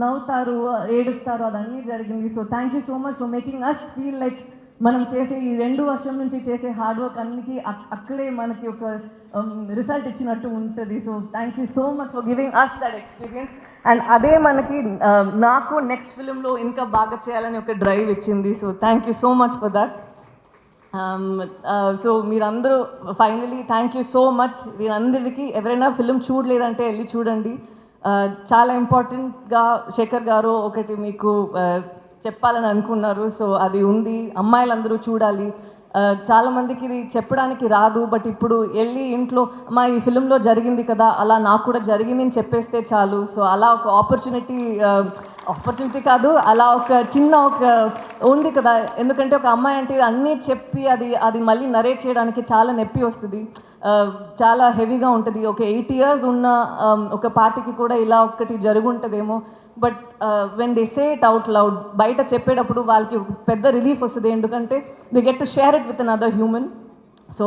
నవ్వుతారు, ఏడుస్తారు, అదన్నీ జరిగింది. So thank you so much for making us feel like మనం చేసే ఈ 2 వర్షం నుంచి చేసే హార్డ్ వర్క్ అన్నికి అక్కడే మనకి ఒక రిజల్ట్ ఇచ్చినట్టు ఉంటుంది. So thank you so much for giving us that experience. And అదే మనకి నాకు నెక్స్ట్ ఫిలింలో ఇంకా బాగా చేయాలని ఒక డ్రైవ్ ఇచ్చింది. So thank you so much for that. So మీరందరూ finally thank you so much. మీరందరికీ ఎవరైనా ఫిలిం చూడలేదంటే వెళ్ళి చూడండి. చాలా ఇంపార్టెంట్గా శేఖర్ గారు ఒకటి మీకు చెప్పాలని అనుకున్నారు, సో అది ఉంది, అమ్మాయిలందరూ చూడాలి. చాలామందికి ఇది చెప్పడానికి రాదు, బట్ ఇప్పుడు వెళ్ళి ఇంట్లో అమ్మా ఈ ఫిలింలో జరిగింది కదా, అలా నాకు కూడా జరిగింది అని చెప్పేస్తే చాలు. సో అలా ఒక ఆపర్చునిటీ ఆపర్చునిటీ కాదు, అలా ఒక చిన్న ఒక ఉంది కదా. ఎందుకంటే ఒక అమ్మాయి అంటే అన్నీ చెప్పి అది మళ్ళీ నరేట్ చేయడానికి చాలా నొప్పి వస్తుంది, చాలా హెవీగా ఉంటుంది. ఒక 8 years ఉన్న ఒక పార్టీకి కూడా ఇలా ఒక్కటి జరుగుంటుందేమో. But when they say it out loud, బయట చెప్పేటప్పుడు వాళ్ళకి పెద్ద రిలీఫ్ వస్తుంది. ఎందుకంటే they get to share it with another human. So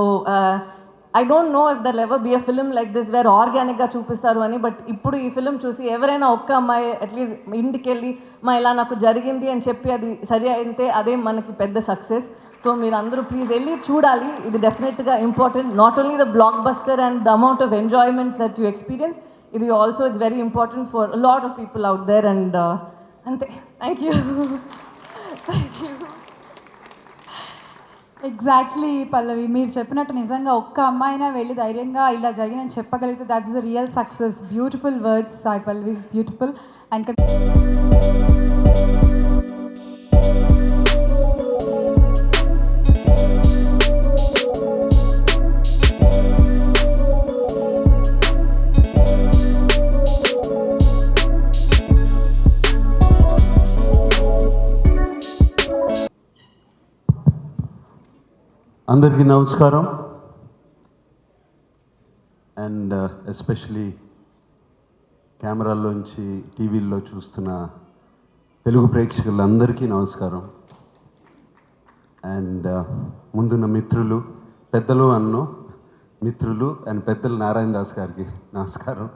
I don't know if there ever be a film like this where ఆర్గానిక్గా చూపిస్తారు అని. బట్ ఇప్పుడు ఈ ఫిలిం చూసి ఎవరైనా ఒక్క అమ్మాయి అట్లీస్ట్ ఇంటికి వెళ్ళి మా ఇలా నాకు జరిగింది అని చెప్పి అది సరి అయితే అదే మనకి పెద్ద సక్సెస్. సో మీరు అందరూ ప్లీజ్ వెళ్ళి చూడాలి. ఇది డెఫినెట్గా important. Not only the blockbuster and the amount of enjoyment that you experience, ఇది also it's very important for lot of people out there. And అంతే. Thank you. Thank you. Exactly Pallavi, మీరు చెప్పినట్టు నిజంగా ఒక్క అమ్మాయినా వెళ్ళి ధైర్యంగా ఇలా జరిగిందని చెప్పగలిగితే that's the real success. Beautiful words Sai Pallavi, is beautiful. And అందరికీ నమస్కారం. అండ్ ఎస్పెషలీ కెమెరాల్లోంచి టీవీల్లో చూస్తున్న తెలుగు ప్రేక్షకులందరికీ నమస్కారం. అండ్ ముందున్న మిత్రులు, పెద్దలు అన్నో మిత్రులు అండ్ పెద్దలు నారాయణ దాస్ గారికి నమస్కారం.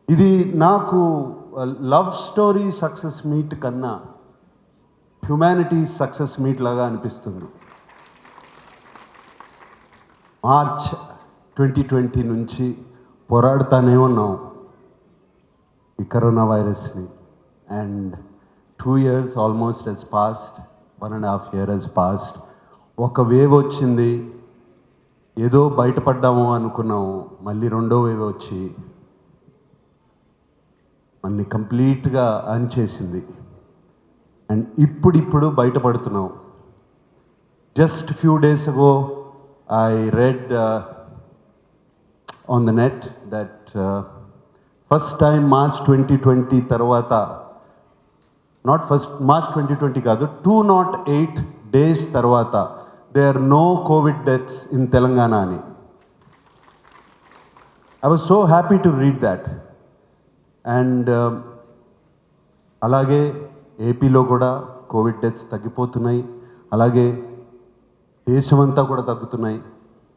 ఇది నాకు లవ్ స్టోరీ సక్సెస్ మీట్ కన్నా హ్యుమానిటీ సక్సెస్ మీట్ లాగా అనిపిస్తుంది. మార్చ్ 2020 నుంచి పోరాడుతూనే ఉన్నాం ఈ కరోనా వైరస్ని. And 2 years almost has passed, 1.5 years has passed. ఒక వేవ్ వచ్చింది, ఏదో బయటపడ్డాము అనుకున్నాము. మళ్ళీ రెండో వేవ్ వచ్చి మనని కంప్లీట్గా అణిచేసింది. అండ్ ఇప్పుడు బయటపడుతున్నాం. Just few days ago I read on the net that first time March 2020 తర్వాత, నాట్ ఫస్ట్ మార్చ్ 2020 కాదు, 208 days తర్వాత they are no Covid deaths in Telangana అని. I was so happy to read that. And అలాగే ఏపీలో కూడా Covid deaths తగ్గిపోతున్నాయి, అలాగే దేశమంతా కూడా తగ్గుతున్నాయి.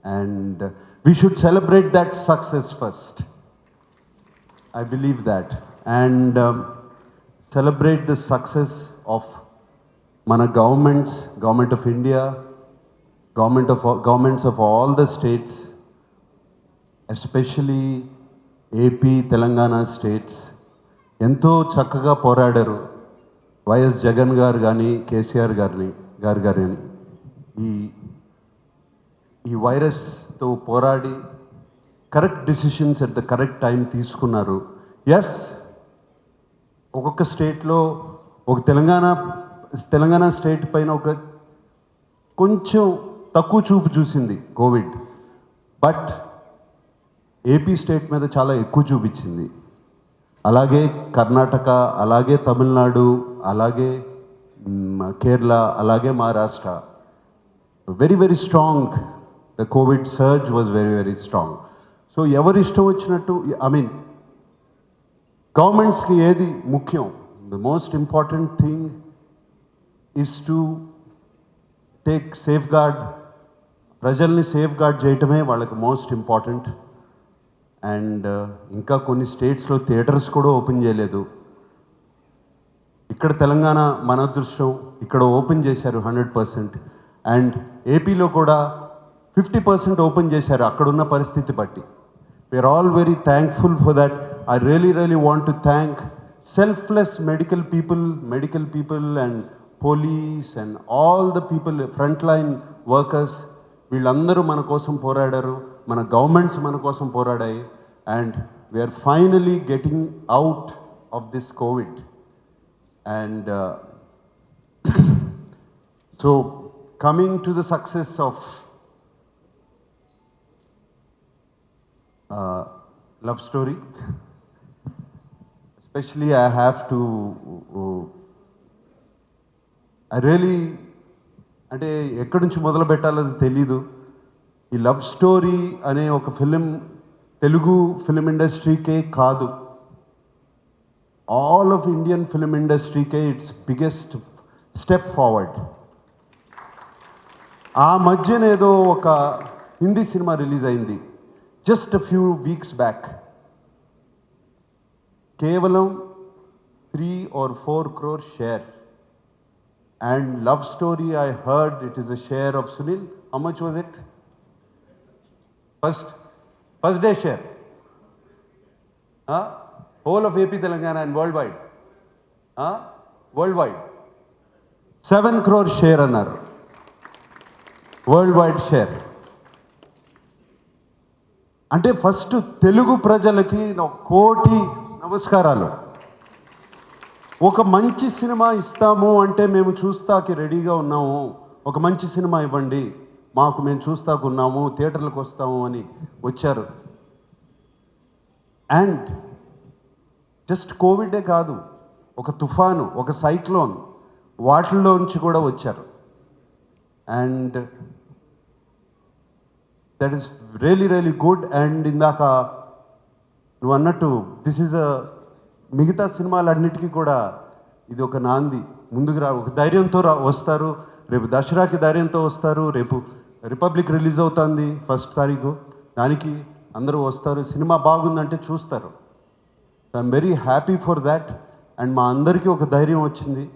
And we should celebrate that success first. I believe that. And celebrate the success of మన government of India, governments of all the states, especially AP, Telangana states ఎంతో చక్కగా పోరాడారు. వైఎస్ జగన్ గారు కానీ, కేసీఆర్ గారు కానీ ఈ వైరస్తో పోరాడి correct decisions at the correct time తీసుకున్నారు. ఎస్, ఒక్కొక్క స్టేట్లో ఒక తెలంగాణ స్టేట్ పైన ఒక కొంచెం తక్కువ చూపు చూసింది కోవిడ్. బట్ ఏపీ స్టేట్ మీద చాలా ఎక్కువ చూపించింది. అలాగే కర్ణాటక, అలాగే తమిళనాడు, అలాగే కేరళ, అలాగే Maharashtra. Very very strong. The COVID surge was very very strong. So ఎవరు ఇష్టం వచ్చినట్టు, ఐ మీన్ గవర్నమెంట్స్కి ఏది ముఖ్యం? The most important thing is to take safeguard, ప్రజల్ని సేఫ్ గార్డ్ చేయటమే వాళ్ళకి మోస్ట్ ఇంపార్టెంట్. అండ్ ఇంకా కొన్ని స్టేట్స్లో థియేటర్స్ కూడా ఓపెన్ చేయలేదు. ఇక్కడ తెలంగాణ మన అదృష్టం, ఇక్కడ ఓపెన్ చేశారు 100%. అండ్ ఏపీలో కూడా 50% ఓపెన్ చేశారు అక్కడున్న పరిస్థితి బట్టి. We are all very thankful for that. I really want to thank selfless medical people and police and all the people, front line workers. వీళ్ళందరూ మన కోసం పోరాడారు, మన గవర్నమెంట్స్ మన కోసం పోరాడాయి. And we are finally getting out of this Covid. And so coming to the success of love story, especially I have to, I really, అంటే ఎక్కడి నుంచి మొదలు పెట్టాలో తెలీదు. ఈ లవ్ స్టోరీ అనే ఒక ఫిలిం తెలుగు ఫిలిం ఇండస్ట్రీకే కాదు, ఆల్ ఆఫ్ ఇండియన్ ఫిలిం ఇండస్ట్రీకే ఇట్స్ బిగ్గెస్ట్ స్టెప్ ఫార్వర్డ్. ఆ మధ్యన ఏదో ఒక హిందీ సినిమా రిలీజ్ అయింది just a few weeks back, కేవలం 3 or 4 crore share. And Love Story, I heard it is a share of Sunil. How much was it? First day share. Whole of AP Telangana and worldwide. Worldwide. 7 crore share another. Worldwide share. అంటే first Telugu ప్రజలకి కోటి నమస్కారాలు. ఒక మంచి cinema ఇస్తాము అంటే మేము చూస్తాకి రెడీగా ఉన్నాము, ఒక మంచి సినిమా ఇవ్వండి మాకు, మేము చూస్తాకు ఉన్నాము, థియేటర్లకు వస్తాము అని వచ్చారు. అండ్ జస్ట్ కోవిడే కాదు, ఒక తుఫాను, ఒక సైక్లోన్, వాటిల్లోంచి కూడా వచ్చారు. And that is really really good. And ఇందాక నువ్వు అన్నట్టు దిస్ ఈజ్ మిగతా సినిమాలన్నిటికీ కూడా ఇది ఒక నాంది. ముందుకు ఒక ధైర్యంతో వస్తారు. రేపు దసరాకి ధైర్యంతో వస్తారు. రేపు రిపబ్లిక్ రిలీజ్ అవుతుంది 1st తారీఖు, దానికి అందరూ వస్తారు. సినిమా బాగుందంటే చూస్తారు. I'm very happy for that. And మా అందరికీ ఒక ధైర్యం వచ్చింది.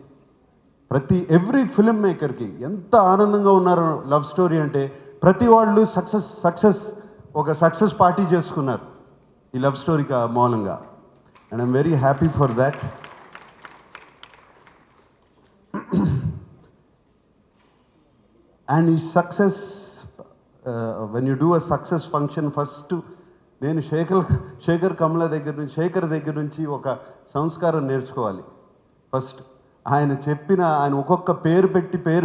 ఎవ్రీ ఫిల్మ్ మేకర్కి ఎంత ఆనందంగా ఉన్నారు లవ్ స్టోరీ అంటే. ప్రతి వాళ్ళు ఒక సక్సెస్ పార్టీ చేసుకున్నారు ఈ లవ్ స్టోరీ మూలంగా. And I'm very happy for that. And his success, when you do a success function, first నేను శేఖర్ కమల దగ్గర నుంచి ఒక సంస్కారం నేర్చుకోవాలి. ఫస్ట్ ఆయన ఒక్కొక్క పేరు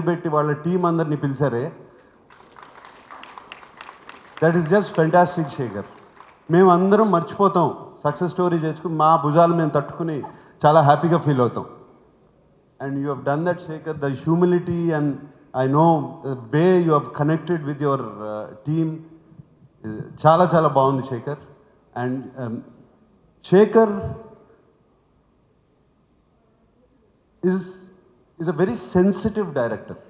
పెట్టి వాళ్ళ టీం అందరినీ పిలిచారే, that is just fantastic Shekhar. మేము అందరం మర్చిపోతాం, సక్సెస్ స్టోరీ చేసుకుని మా భుజాలు మేము తట్టుకుని చాలా హ్యాపీగా ఫీల్ అవుతాం. And you have done that Shekhar. The humility and I know way you have connected with your team చాలా చాలా బాగుంది Shekhar. And Shekhar is a very sensitive director.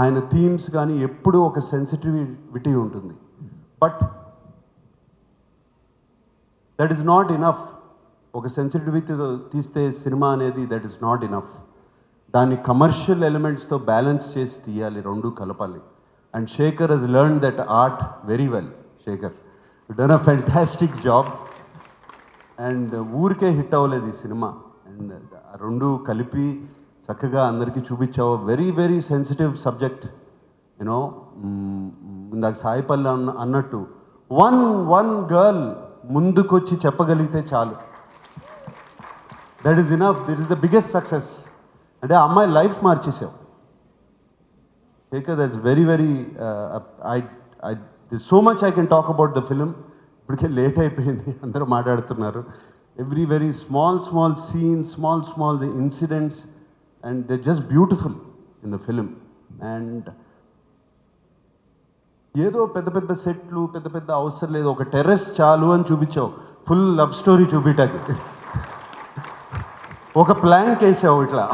ఆయన థీమ్స్ కానీ ఎప్పుడూ ఒక సెన్సిటివిటీ ఉంటుంది. But that is not enough. ఒక సెన్సిటివిటీతో తీస్తే సినిమా అనేది దట్ ఈస్ నాట్ ఇనఫ్. దాన్ని కమర్షియల్ ఎలిమెంట్స్తో బ్యాలెన్స్ చేసి తీయాలి, రెండు కలపాలి. And Shekhar has learn that art very well. Shekhar you done a fantastic job. And ఊరికే హిట్ అవ్వలేదు ఈ సినిమా. అండ్ రెండు కలిపి చక్కగా అందరికీ చూపించావు. Very very sensitive subject. You know ఇందాక సాయిపల్లి అన్నట్టు వన్ గర్ల్ ముందుకొచ్చి చెప్పగలిగితే చాలు, that is enough. That is the biggest success. అంటే ఆ అమ్మాయి లైఫ్ మార్చేసావు Shekhar. That's very very so much I can talk about the film. ఇప్పటికే లేట్ అయిపోయింది, అందరూ మాట్లాడుతున్నారు. Every very small scenes, small incidents, and they just beautiful in the film. And ఏదో పెద్ద సెట్లు పెద్ద అవసరం లేదు, ఒక టెర్రస్ చాలు అని చూపించావు ఫుల్ లవ్ స్టోరీ చూపించడానికి. ఒక ప్లాంక్ వేసావు ఇట్లా,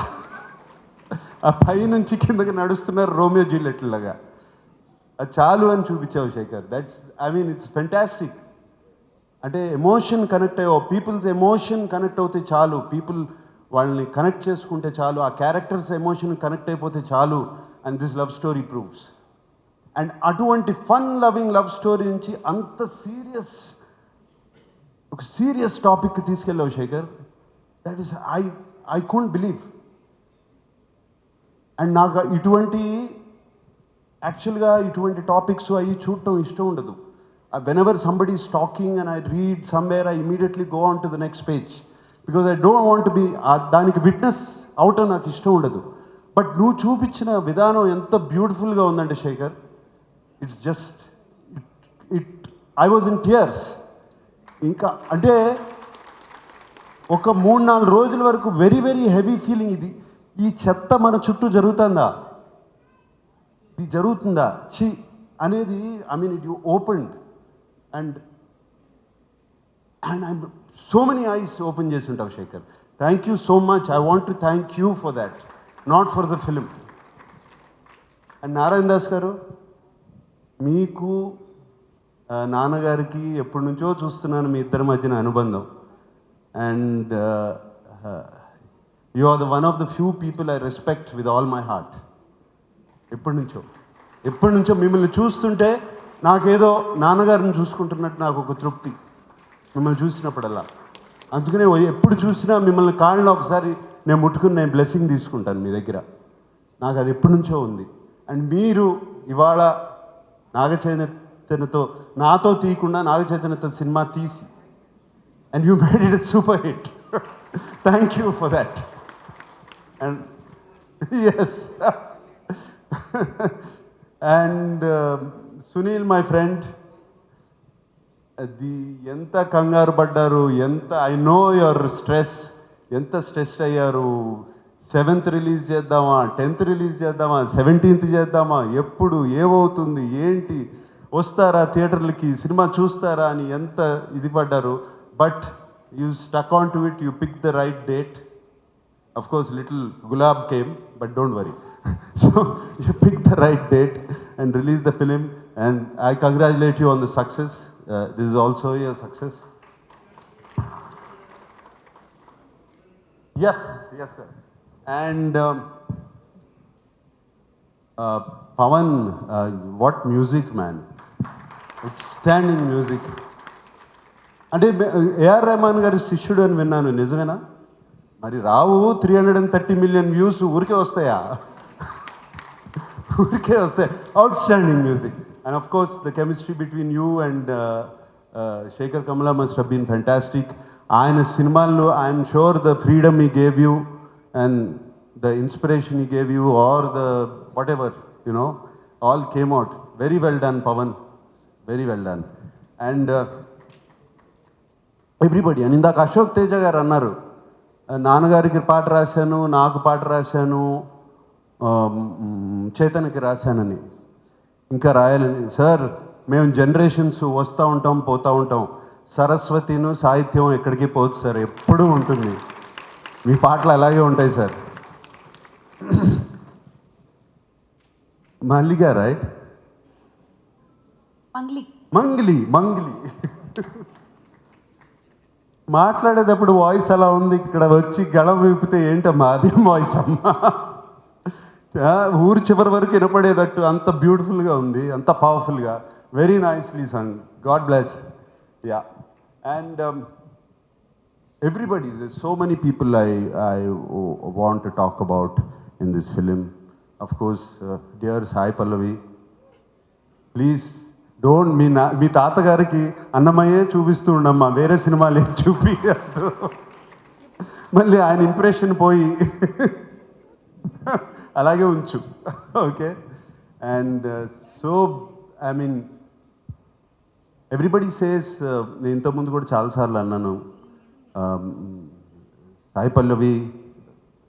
ఆ పైనుంచి కిందకి నడుస్తున్నారు రోమియో జూలియట్ లాగా, అది చాలు అని చూపించావు శేఖర్. It's fantastic. అంటే ఎమోషన్ కనెక్ట్ అయ్యావు, పీపుల్స్ ఎమోషన్ కనెక్ట్ అవుతే చాలు, పీపుల్ వాళ్ళని కనెక్ట్ చేసుకుంటే చాలు, ఆ క్యారెక్టర్స్ ఎమోషన్ కనెక్ట్ అయిపోతే చాలు. And this love story proves. And అటువంటి ఫన్ లవింగ్ లవ్ స్టోరీ నుంచి అంత ఒక సీరియస్ టాపిక్కి తీసుకెళ్ళావు Shekhar. That is I can't believe. And నాకు యాక్చువల్గా ఇటువంటి టాపిక్స్ అవి చూడటం ఇష్టం ఉండదు. Whenever somebody is talking and I read somewhere, I immediately go on to the next page because I don't want to be దానికి విట్నెస్ అవటం నాకు ఇష్టం ఉండదు. బట్ నువ్వు చూపించిన విధానం ఎంత బ్యూటిఫుల్గా ఉందంటే Shekhar, it's just I was in tears. ఇంకా అంటే ఒక 3-4 రోజుల వరకు వెరీ వెరీ హెవీ ఫీలింగ్. ఇది ఈ చెత్త మన చుట్టూ జరుగుతుందా, ఇది జరుగుతుందా చి అనేది. I mean it you opened and I so many eyes open చేసి ఉంటావు Shekhar. Thank you so much. I want to thank you for that, not for the film. And Narayana Das గారు, మీకు నాన్నగారికి ఎప్పటి నుంచో చూస్తున్నాను మీ ఇద్దరి మధ్యన అనుబంధం. And you are the one of the few people I respect with all my heart. ఎప్పటి నుంచో మిమ్మల్ని చూస్తుంటే నాకేదో నాన్నగారిని చూసుకుంటున్నట్టు నాకు ఒక తృప్తి మిమ్మల్ని చూసినప్పుడల్లా. అందుకనే ఎప్పుడు చూసినా మిమ్మల్ని కాళ్ళలో ఒకసారి నేను ముట్టుకుని నేను బ్లెస్సింగ్ తీసుకుంటాను మీ దగ్గర. నాకు అది ఎప్పటి నుంచో ఉంది. అండ్ మీరు ఇవాళ నాగచైతన్యతో నాతో తీయకుండా నాగచైతన్యతో సినిమా తీసి and you made it super hit. Thank you for that. And yes and Sunil my friend, అది ఎంత కంగారు పడ్డారు, ఎంత ఐ నో యువర్ స్ట్రెస్, ఎంత స్ట్రెస్డ్ అయ్యారు. 7th రిలీజ్ చేద్దామా, 10th రిలీజ్ చేద్దామా, 17th చేద్దామా, ఎప్పుడు ఏమవుతుంది ఏంటి, వస్తారా థియేటర్లకి, సినిమా చూస్తారా అని ఎంత ఇది పడ్డారు. But you stuck on to it, you pick the right date. Of course, little gulab came, but don't worry. So you picked the right date and released the film, and I congratulate you on the success. This is also your success. Yes, sir. And Pawan, what music, man! Outstanding music. అంటే AR Rahman గారి శిష్యుడు అని విన్నాను, నిజమేనా? మరి రావు 330 million views ఊరికే వస్తాయా? ఊరికే వస్తాయి. Outstanding music. And of course the chemistry between you and Shekhar Kammula must have been fantastic. ఆయన సినిమాల్లో I'm sure the freedom he gave you and the inspiration he gave you or the whatever you know all came out very well done Pavan, very well done. And everybody. అని ఇందాక అశోక్ తేజ గారు అన్నారు, నాన్నగారికి పాట రాశాను, నాకు పాట రాశాను, చైతన్యకి రాశానని, ఇంకా రాయాలని. సార్, మేము జనరేషన్స్ వస్తూ ఉంటాం పోతూ ఉంటాం. సరస్వతిను సాహిత్యం ఎక్కడికి పోదు సార్, ఎప్పుడూ ఉంటుంది. మీ పాటలు అలాగే ఉంటాయి సార్. మల్లిగా రైట్, మంగ్లీ మాట్లాడేటప్పుడు వాయిస్ అలా ఉంది, ఇక్కడ వచ్చి గళం విప్పితే ఏంటమ్మా అదే వాయిస్ అమ్మా. ఊరు చివరి వరకు వినపడేటట్టు అంత బ్యూటిఫుల్గా ఉంది, అంత పవర్ఫుల్గా. Very nicely sung. God bless. Ya. And everybody, so many people I want to talk about in this film. Of course dear Sai Pallavi, please don't మీ తాతగారికి అన్నమయ్యే చూపిస్తూ ఉండమ్మా, వేరే సినిమాలు ఏం చూపించద్దు. మళ్ళీ ఆయన ఇంప్రెషన్ పోయి అలాగే ఉంచు. Okay. And so I mean everybody says, నేను ఇంతకుముందు కూడా చాలాసార్లు అన్నాను, Sai Pallavi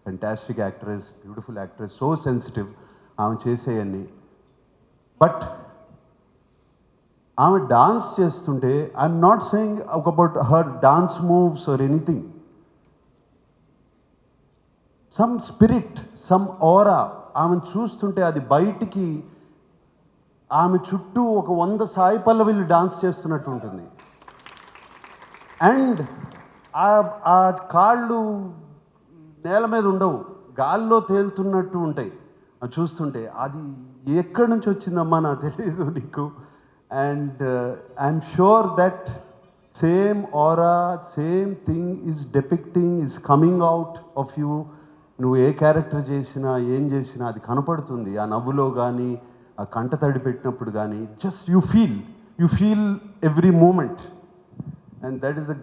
fantastic actress, beautiful actress, so sensitive ఆమె చేసేయన్నీ. బట్ ఆమె డాన్స్ చేస్తుంటే I'm not saying about her dance moves or anything, some spirit, some aura ఆమెను చూస్తుంటే అది బయటికి, ఆమె చుట్టూ ఒక 100 సాయి పల్లవిలు డాన్స్ చేస్తున్నట్టు ఉంటుంది. అండ్ ఆ కాళ్ళు నేల మీద ఉండవు, గాల్లో తేలుతున్నట్టు ఉంటాయి చూస్తుంటే. అది ఎక్కడి నుంచి వచ్చిందమ్మా నాకు తెలియదు నీకు. And I'm sure that same aura, same thing is depicting, is coming out of you. నువ్వు ఏ క్యారెక్టర్ చేసినా ఏం చేసినా అది కనపడుతుంది. ఆ నవ్వులో కానీ, ఆ కంట తడి పెట్టినప్పుడు కానీ, just you feel every moment. And that is the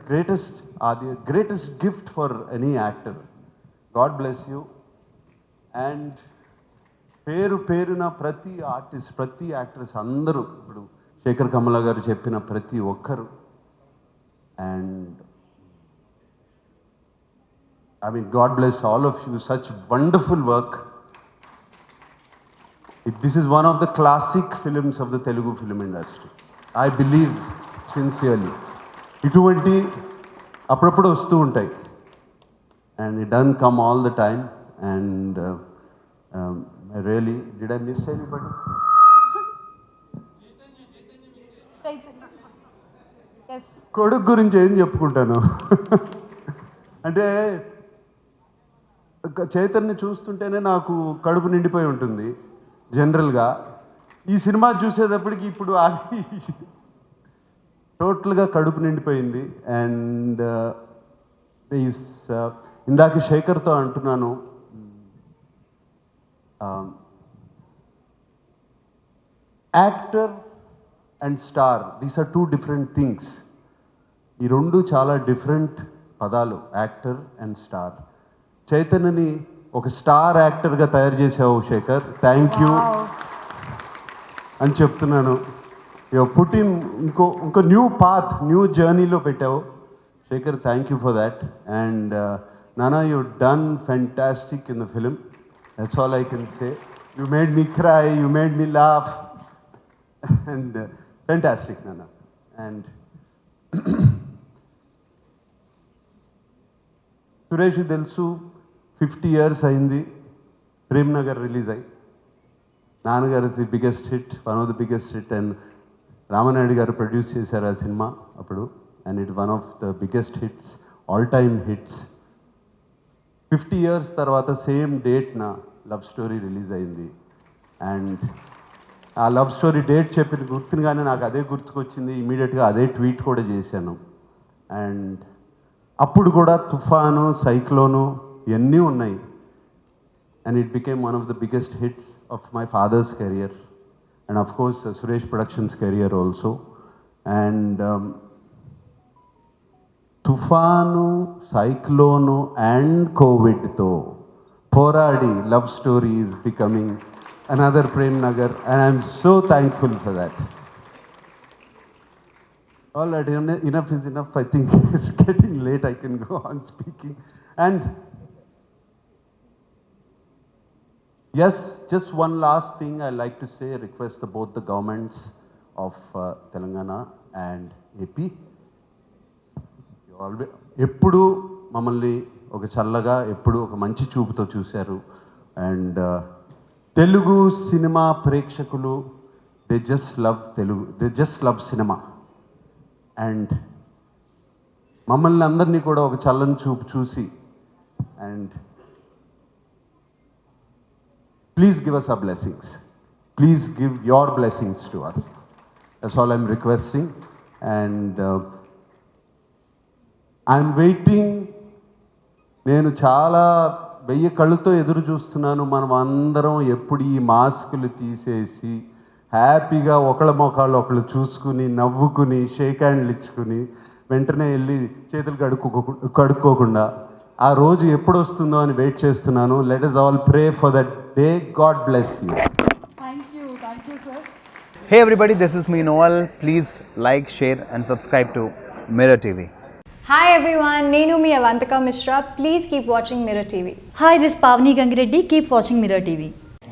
greatest gift for any actor. God bless you. And పేరున ప్రతి ఆర్టిస్ట్, ప్రతి యాక్ట్రెస్ అందరూ, ఇప్పుడు శేఖర్ కమల గారు చెప్పిన ప్రతి ఒక్కరు, and I mean, God bless all of you. Such wonderful work. This is one of the classic films of the Telugu film industry. I believe sincerely. ఇటువంటి అప్పుడప్పుడు వస్తూ ఉంటాయి. And it doesn't come all the time. And I really, did I miss anybody? Yes కొడుకు గురించి ఏం చెప్పుకుంటాను. అంటే చైతన్య చూస్తుంటేనే నాకు కడుపు నిండిపోయి ఉంటుంది జనరల్గా. ఈ సినిమా చూసేటప్పటికి ఇప్పుడు అది టోటల్గా కడుపు నిండిపోయింది. అండ్ ఇందాక శేఖర్తో అంటున్నాను, actor and star, these are 2 different things. ఈ రెండు చాలా డిఫరెంట్ పదాలు, యాక్టర్ అండ్ స్టార్. చైతన్యని ఒక స్టార్ యాక్టర్గా తయారు చేసావు శేఖర్, థ్యాంక్ యూ అని చెప్తున్నాను. పుట్టిన్ ఇంకో న్యూ పాత్, న్యూ జర్నీలో పెట్టావు Shekhar, thank you for that. And Nana, you done fantastic in the film. That's all I can say. You made me cry, you made me laugh. And fantastic, Nana. And Suresh Delsu, 50 years అయింది Prem Nagar release అయ్యి. నాన్నగారు is the biggest hit, one of the biggest hit. And Rama Naidu గారు produce చేశారు ఆ cinema అప్పుడు. And it one of the biggest hits, all time hits. 50 years తర్వాత same డేట్న love story release అయింది. And ఆ లవ్ స్టోరీ డేట్ చెప్పిన గుర్తుగానే నాకు అదే గుర్తుకొచ్చింది. ఇమీడియట్గా అదే ట్వీట్ కూడా చేశాను. అండ్ అప్పుడు కూడా తుఫాను, సైక్లోను ఇవన్నీ ఉన్నాయి. And it became one of the biggest hits of my father's career and of course Suresh Productions career also. And తుఫాను, సైక్లోను అండ్ కోవిడ్తో పోరాడి love story is becoming another Prem Nagar. And I'm so thankful for that. All right, enough is enough. I think it's getting late. I can go on speaking. And yes, just one last thing I like to say, request both the governments of Telangana and AP. ఎప్పుడు మమ్మల్ని ఒక చల్లగా, ఎప్పుడు ఒక మంచి చూపుతో చూశారు. And Telugu cinema ప్రేక్షకులు, they just love Telugu, they just love cinema. And మమ్మల్ని అందరినీ కూడా ఒక చల్లని చూపు చూసి, and please give us our blessings. Please give your blessings to us. That's all I'm requesting. And I'm waiting. నేను చాలా 1000 కళ్ళతో ఎదురు చూస్తున్నాను. మనం అందరం ఎప్పుడు ఈ మాస్కులు తీసేసి హ్యాపీగా ఒకళ్ళ మొఖాలు ఒకళ్ళు చూసుకుని, నవ్వుకుని, షేక్ హ్యాండ్లు ఇచ్చుకుని, వెంటనే వెళ్ళి చేతులు కడుక్కోకుండా ఆ రోజు ఎప్పుడు వస్తుందో అని వెయిట్ చేస్తున్నాను. Let us all pray for that day. God bless you. Thank you sir. Hey everybody, this is me Noel. Please like, share and subscribe to Mirror TV. Hi everyone, Nenu mi Avantika Mishra. Please keep watching Mirror TV. Hi, this is Pavni Gangireddy. Keep watching Mirror TV.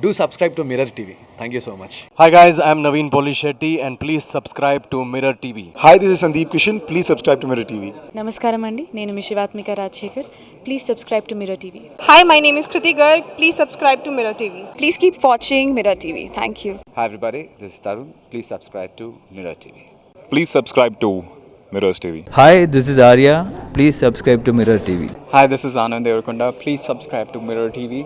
Do subscribe to Mirror TV. Thank you so much. Hi guys, I'm Naveen Polishetty and please subscribe to Mirror TV. Hi, this is Sandeep Kishan. Please subscribe to Mirror TV. Namaskaram andi, nenu mi Shivatmika Rajshekhar. Please subscribe to Mirror TV. Hi, my name is Kriti Garg. Please subscribe to Mirror TV. Please keep watching Mirror TV. Thank you. Hi everybody, this is Tarun. Please subscribe to Mirror TV. Please subscribe to Mirrors TV. Hi, this is Arya. Please subscribe to Mirror TV. Hi, this is Anand Devarkonda. Please subscribe to Mirror TV.